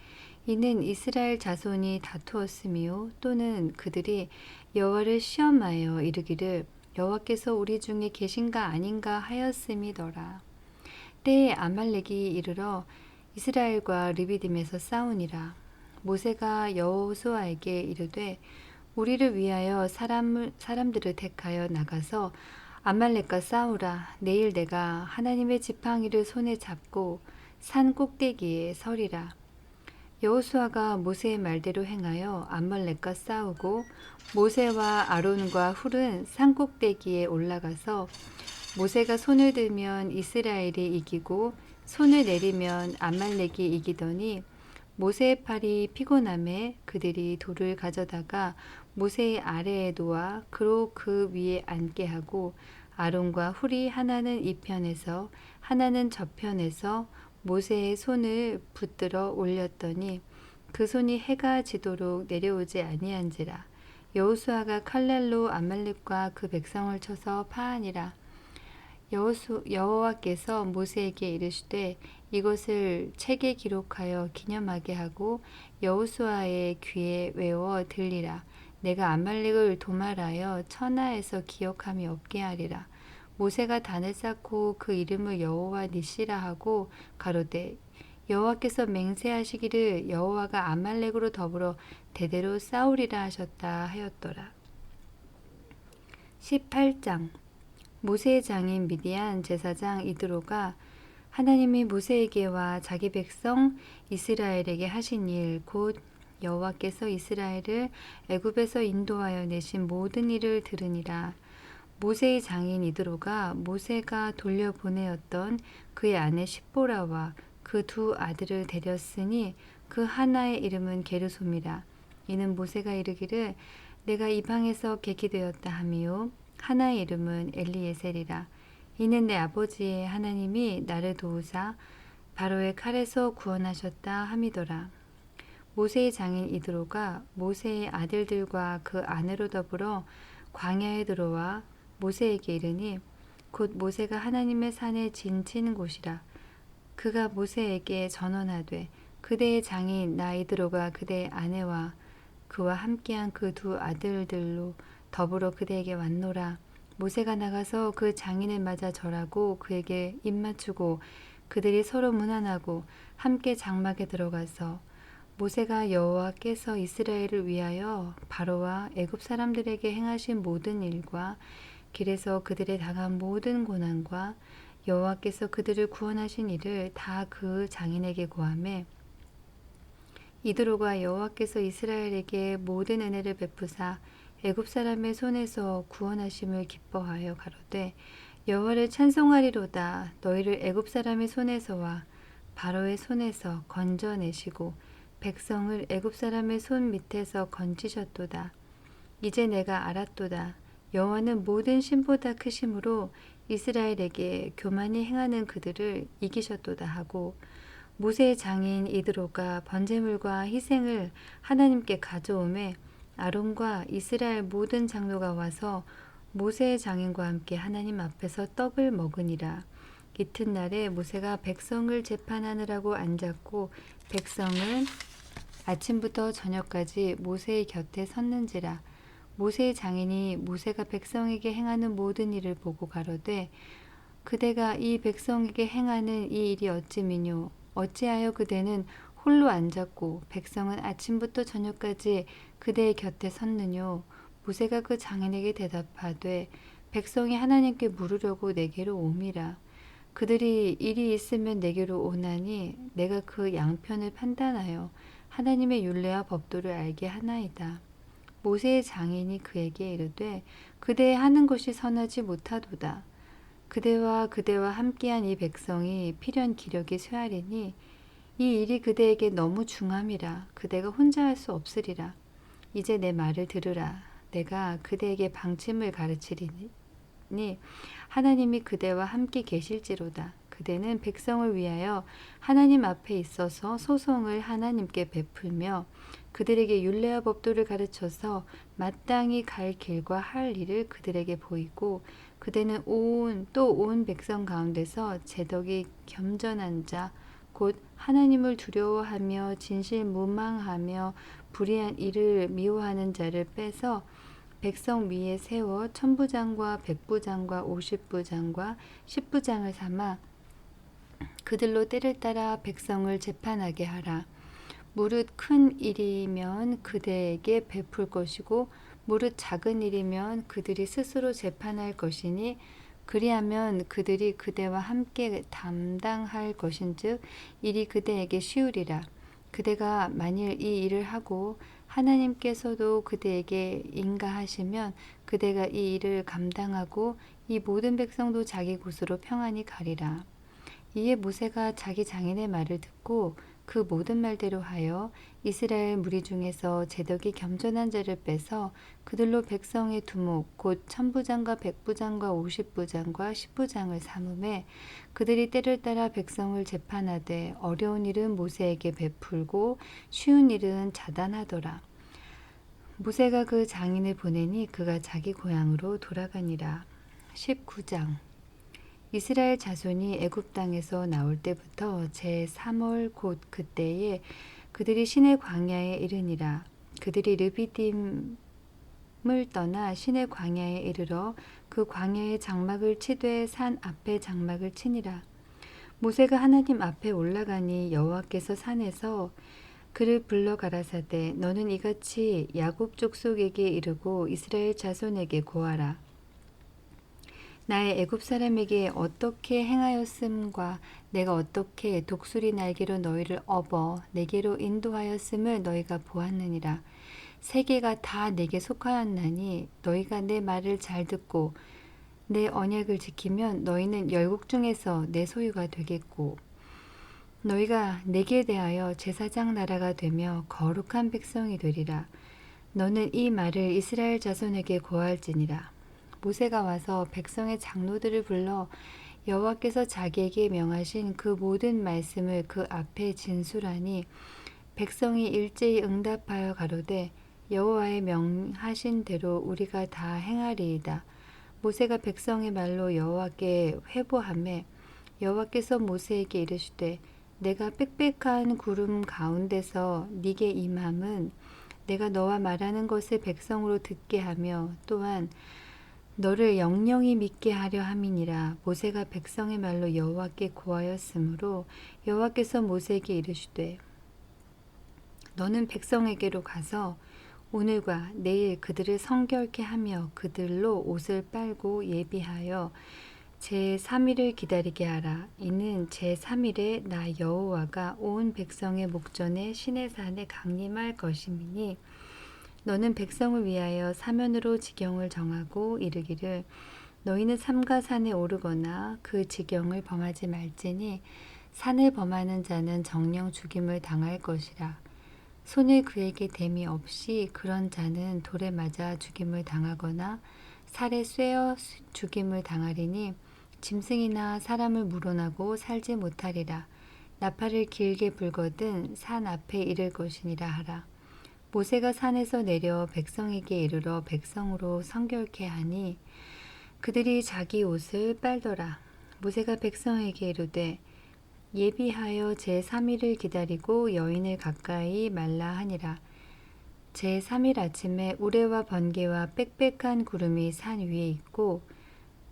이는 이스라엘 자손이 다투었으며 또는 그들이 여호와를 시험하여 이르기를 여호와께서 우리 중에 계신가 아닌가 하였음이더라. 때에 아말렉이 이르러 이스라엘과 르비딤에서 싸우니라. 모세가 여호수아에게 이르되 우리를 위하여 사람들을 택하여 나가서 아말렉과 싸우라. 내일 내가 하나님의 지팡이를 손에 잡고 산 꼭대기에 서리라. 여호수아가 모세의 말대로 행하여 아말렉과 싸우고 모세와 아론과 훌은 산 꼭대기에 올라가서 모세가 손을 들면 이스라엘이 이기고 손을 내리면 아말렉이 이기더니 모세의 팔이 피곤함에 그들이 돌을 가져다가 모세의 아래에 놓아 그로 그 위에 앉게 하고 아론과 훌이 하나는 이 편에서 하나는 저 편에서 모세의 손을 붙들어 올렸더니 그 손이 해가 지도록 내려오지 아니한지라. 여호수아가 칼날로 아말렉과 그 백성을 쳐서 파하니라. 여호와께서 모세에게 이르시되 이것을 책에 기록하여 기념하게 하고 여호수아의 귀에 외워 들리라. 내가 아말렉을 도말하여 천하에서 기억함이 없게 하리라. 모세가 단을 쌓고 그 이름을 여호와 니시라 하고 가로되 여호와께서 맹세하시기를 여호와가 아말렉으로 더불어 대대로 싸우리라 하셨다 하였더라. 18장 모세의 장인 미디안 제사장 이드로가 하나님이 모세에게와 자기 백성 이스라엘에게 하신 일 곧 여호와께서 이스라엘을 애굽에서 인도하여 내신 모든 일을 들으니라. 모세의 장인 이드로가 모세가 돌려보내었던 그의 아내 십보라와 그 두 아들을 데렸으니 그 하나의 이름은 게르솜이라. 이는 모세가 이르기를 내가 이방에서 객이 되었다 하미요 하나의 이름은 엘리에셀이라. 이는 내 아버지의 하나님이 나를 도우사 바로의 칼에서 구원하셨다 함이더라. 모세의 장인 이드로가 모세의 아들들과 그 아내로 더불어 광야에 들어와 모세에게 이르니 곧 모세가 하나님의 산에 진친 곳이라. 그가 모세에게 전언하되 그대의 장인 나이드로가 그대의 아내와 그와 함께한 그 두 아들들로 더불어 그대에게 왔노라. 모세가 나가서 그 장인을 맞아 절하고 그에게 입맞추고 그들이 서로 문안하고 함께 장막에 들어가서 모세가 여호와께서 이스라엘을 위하여 바로와 애굽 사람들에게 행하신 모든 일과 길에서 그들의 당한 모든 고난과 여호와께서 그들을 구원하신 일을 다 그 장인에게 고하매 이드로가 여호와께서 이스라엘에게 모든 은혜를 베푸사 애굽 사람의 손에서 구원하심을 기뻐하여 가로되 여호와를 찬송하리로다. 너희를 애굽 사람의 손에서와 바로의 손에서 건져내시고 백성을 애굽 사람의 손 밑에서 건지셨도다. 이제 내가 알았도다. 여호와는 모든 신보다 크심으로 이스라엘에게 교만히 행하는 그들을 이기셨도다 하고 모세의 장인 이드로가 번제물과 희생을 하나님께 가져오매 아론과 이스라엘 모든 장로가 와서 모세의 장인과 함께 하나님 앞에서 떡을 먹으니라. 이튿날에 모세가 백성을 재판하느라고 앉았고 백성은 아침부터 저녁까지 모세의 곁에 섰는지라. 모세의 장인이 모세가 백성에게 행하는 모든 일을 보고 가로되 그대가 이 백성에게 행하는 이 일이 어찌미뇨. 어찌하여 그대는 홀로 앉았고 백성은 아침부터 저녁까지 그대의 곁에 섰느뇨. 모세가 그 장인에게 대답하되 백성이 하나님께 물으려고 내게로 옴이라. 그들이 일이 있으면 내게로 오나니 내가 그 양편을 판단하여 하나님의 율례와 법도를 알게 하나이다. 모세의 장인이 그에게 이르되 그대의 하는 것이 선하지 못하도다. 그대와 함께한 이 백성이 필연 기력이 쇠하리니 이 일이 그대에게 너무 중함이라. 그대가 혼자 할 수 없으리라. 이제 내 말을 들으라. 내가 그대에게 방침을 가르치리니 하나님이 그대와 함께 계실지로다. 그대는 백성을 위하여 하나님 앞에 있어서 소송을 하나님께 베풀며 그들에게 율례와 법도를 가르쳐서 마땅히 갈 길과 할 일을 그들에게 보이고 그대는 온 백성 가운데서 제덕이 겸전한 자 곧 하나님을 두려워하며 진실무망하며 불의한 일을 미워하는 자를 빼서 백성 위에 세워 천부장과 백부장과 50부장과 10부장을 삼아 그들로 때를 따라 백성을 재판하게 하라. 무릇 큰 일이면 그대에게 베풀 것이고 무릇 작은 일이면 그들이 스스로 재판할 것이니 그리하면 그들이 그대와 함께 담당할 것인즉 일이 그대에게 쉬우리라. 그대가 만일 이 일을 하고 하나님께서도 그대에게 인가하시면 그대가 이 일을 감당하고 이 모든 백성도 자기 곳으로 평안히 가리라. 이에 모세가 자기 장인의 말을 듣고 그 모든 말대로 하여 이스라엘 무리 중에서 제덕이 겸손한 자를 빼서 그들로 백성의 두목 곧 천부장과 백부장과 50부장과 10부장을 삼음해 그들이 때를 따라 백성을 재판하되 어려운 일은 모세에게 베풀고 쉬운 일은 자단하더라. 모세가 그 장인을 보내니 그가 자기 고향으로 돌아가니라. 19장 이스라엘 자손이 애굽 땅에서 나올 때부터 제3월 곧 그때에 그들이 시내 광야에 이르니라. 그들이 르비딤을 떠나 시내 광야에 이르러 그 광야에 장막을 치되 산 앞에 장막을 치니라. 모세가 하나님 앞에 올라가니 여호와께서 산에서 그를 불러 가라사대 너는 이같이 야곱 족속에게 이르고 이스라엘 자손에게 고하라. 나의 애굽 사람에게 어떻게 행하였음과 내가 어떻게 독수리 날개로 너희를 업어 내게로 인도하였음을 너희가 보았느니라. 세계가 다 내게 속하였나니 너희가 내 말을 잘 듣고 내 언약을 지키면 너희는 열국 중에서 내 소유가 되겠고 너희가 내게 대하여 제사장 나라가 되며 거룩한 백성이 되리라. 너는 이 말을 이스라엘 자손에게 고할지니라. 모세가 와서 백성의 장로들을 불러 여호와께서 자기에게 명하신 그 모든 말씀을 그 앞에 진술하니 백성이 일제히 응답하여 가로되 여호와의 명하신 대로 우리가 다 행하리이다. 모세가 백성의 말로 여호와께 회보하매 여호와께서 모세에게 이르시되 내가 빽빽한 구름 가운데서 네게 임함은 내가 너와 말하는 것을 백성으로 듣게 하며 또한 너를 영영히 믿게 하려 함이니라. 모세가 백성의 말로 여호와께 고하였으므로 여호와께서 모세에게 이르시되 너는 백성에게로 가서 오늘과 내일 그들을 성결케 하며 그들로 옷을 빨고 예비하여 제3일을 기다리게 하라. 이는 제3일에 나 여호와가 온 백성의 목전에 시내산에 강림할 것임이니 너는 백성을 위하여 사면으로 지경을 정하고 이르기를 너희는 삼가 산에 오르거나 그 지경을 범하지 말지니 산을 범하는 자는 정령 죽임을 당할 것이라. 손을 그에게 댐이 없이 그런 자는 돌에 맞아 죽임을 당하거나 살에 쇠어 죽임을 당하리니 짐승이나 사람을 물어나고 살지 못하리라. 나팔을 길게 불거든 산 앞에 이를 것이니라 하라. 모세가 산에서 내려 백성에게 이르러 백성으로 성결케 하니 그들이 자기 옷을 빨더라. 모세가 백성에게 이르되 예비하여 제3일을 기다리고 여인을 가까이 말라 하니라. 제3일 아침에 우레와 번개와 빽빽한 구름이 산 위에 있고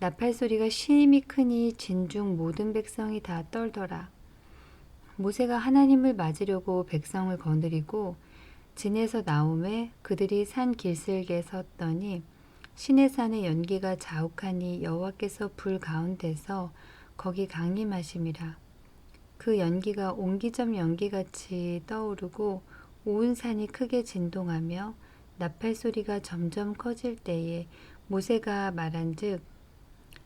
나팔 소리가 심히 크니 진중 모든 백성이 다 떨더라. 모세가 하나님을 맞으려고 백성을 거느리고 진에서 나오매 그들이 산 길슬게 섰더니 시내산의 연기가 자욱하니 여호와께서 불 가운데서 거기 강림하심이라. 그 연기가 옹기점 연기같이 떠오르고 온 산이 크게 진동하며 나팔 소리가 점점 커질 때에 모세가 말한즉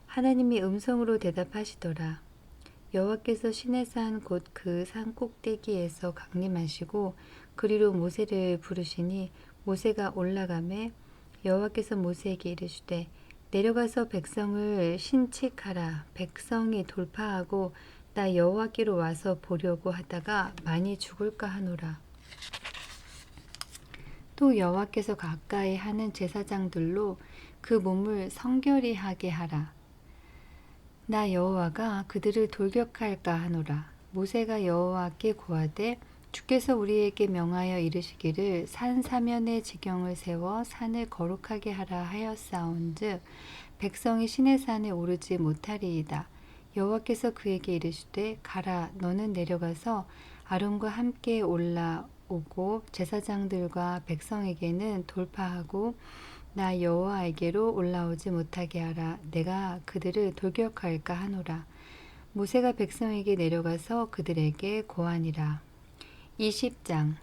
하나님이 음성으로 대답하시더라. 여호와께서 시내산 곧 그 산 꼭대기에서 강림하시고 그리로 모세를 부르시니 모세가 올라가매 여호와께서 모세에게 이르시되 내려가서 백성을 신칙하라. 백성이 돌파하고 나 여호와께로 와서 보려고 하다가 많이 죽을까 하노라. 또 여호와께서 가까이 하는 제사장들로 그 몸을 성결히 하게 하라. 나 여호와가 그들을 돌격할까 하노라. 모세가 여호와께 고하되 주께서 우리에게 명하여 이르시기를 산 사면에 지경을 세워 산을 거룩하게 하라 하였사온즉 백성이 시내산에 오르지 못하리이다. 여호와께서 그에게 이르시되 가라 너는 내려가서 아론과 함께 올라오고 제사장들과 백성에게는 돌파하고 나 여호와에게로 올라오지 못하게 하라. 내가 그들을 돌격할까 하노라. 모세가 백성에게 내려가서 그들에게 고하니라. 20장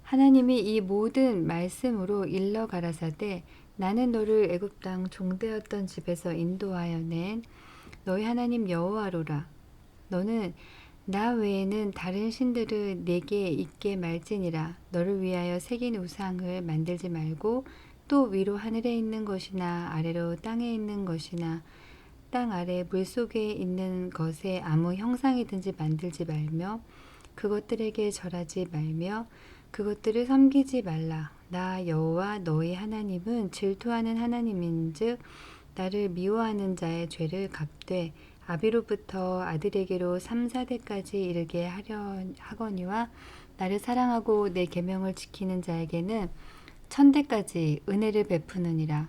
하나님이 이 모든 말씀으로 일러 가라사대 나는 너를 애굽 땅 종되었던 집에서 인도하여 낸 너희 하나님 여호와로라. 너는 나 외에는 다른 신들을 내게 있게 말지니라. 너를 위하여 새긴 우상을 만들지 말고 또 위로 하늘에 있는 것이나 아래로 땅에 있는 것이나 땅 아래 물속에 있는 것에 아무 형상이든지 만들지 말며 그것들에게 절하지 말며 그것들을 섬기지 말라. 나 여호와 너희 하나님은 질투하는 하나님인즉 나를 미워하는 자의 죄를 갚되 아비로부터 아들에게로 3, 4대까지 이르게 하거니와 나를 사랑하고 내 계명을 지키는 자에게는 1000대까지 은혜를 베푸느니라.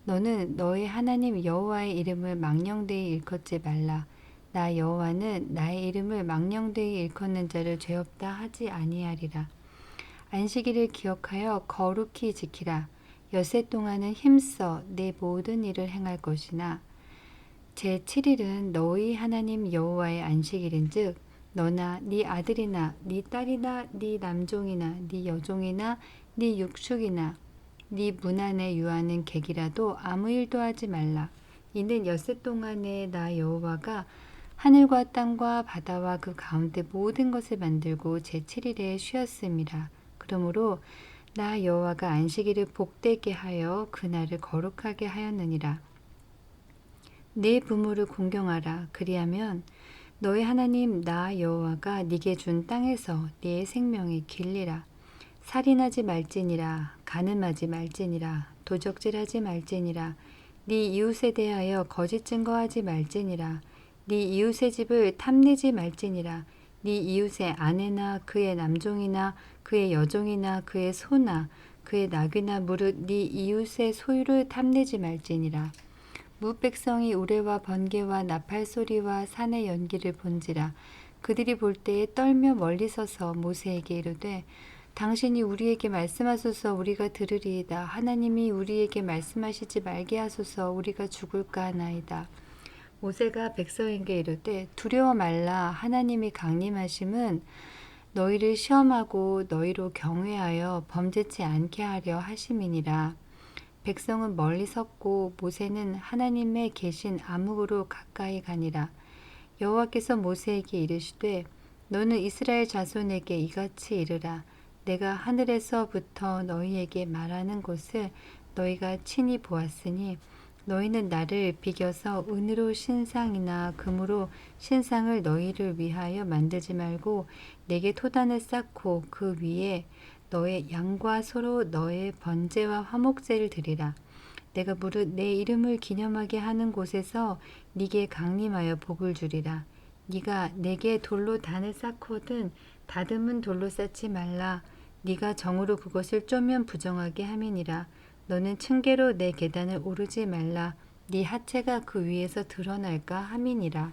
너는 너희 하나님 여호와의 이름을 망령되이 일컫지 말라. 나 여호와는 나의 이름을 망령되이 일컫는 자를 죄 없다 하지 아니하리라. 안식일을 기억하여 거룩히 지키라. 엿새 동안은 힘써 내 모든 일을 행할 것이나 제7일은 너희 하나님 여호와의 안식일인즉 너나 네 아들이나 네 딸이나 네 남종이나 네 여종이나 네 육축이나 네 문 안에 유하는 객이라도 아무 일도 하지 말라. 이는 엿새 동안에 나 여호와가 하늘과 땅과 바다와 그 가운데 모든 것을 만들고 제7일에 쉬었음이라. 그러므로 나 여호와가 안식일을 복되게 하여 그날을 거룩하게 하였느니라. 내 부모를 공경하라. 그리하면 너희 하나님 나 여호와가 네게 준 땅에서 네 생명이 길리라. 살인하지 말지니라. 간음하지 말지니라. 도적질하지 말지니라. 네 이웃에 대하여 거짓 증거하지 말지니라. 네 이웃의 집을 탐내지 말지니라. 네 이웃의 아내나 그의 남종이나 그의 여종이나 그의 소나 그의 낙이나 무릇 네 이웃의 소유를 탐내지 말지니라. 뭇 백성이 우레와 번개와 나팔 소리와 산의 연기를 본지라. 그들이 볼 때에 떨며 멀리 서서 모세에게 이르되 당신이 우리에게 말씀하소서 우리가 들으리이다. 하나님이 우리에게 말씀하시지 말게 하소서 우리가 죽을까 하나이다. 모세가 백성에게 이르되 두려워 말라. 하나님이 강림하심은 너희를 시험하고 너희로 경외하여 범죄치 않게 하려 하심이니라. 백성은 멀리 섰고 모세는 하나님의 계신 암흑으로 가까이 가니라. 여호와께서 모세에게 이르시되 너는 이스라엘 자손에게 이같이 이르라. 내가 하늘에서부터 너희에게 말하는 것을 너희가 친히 보았으니 너희는 나를 비겨서 은으로 신상이나 금으로 신상을 너희를 위하여 만들지 말고 내게 토단을 쌓고 그 위에 너의 양과 소로 너의 번제와 화목제를 드리라. 내가 무릇 내 이름을 기념하게 하는 곳에서 네게 강림하여 복을 주리라. 네가 내게 돌로 단을 쌓거든 다듬은 돌로 쌓지 말라. 네가 정으로 그것을 쪼면 부정하게 함이니라. 너는 층계로 내 계단을 오르지 말라. 네 하체가 그 위에서 드러날까 함이니라.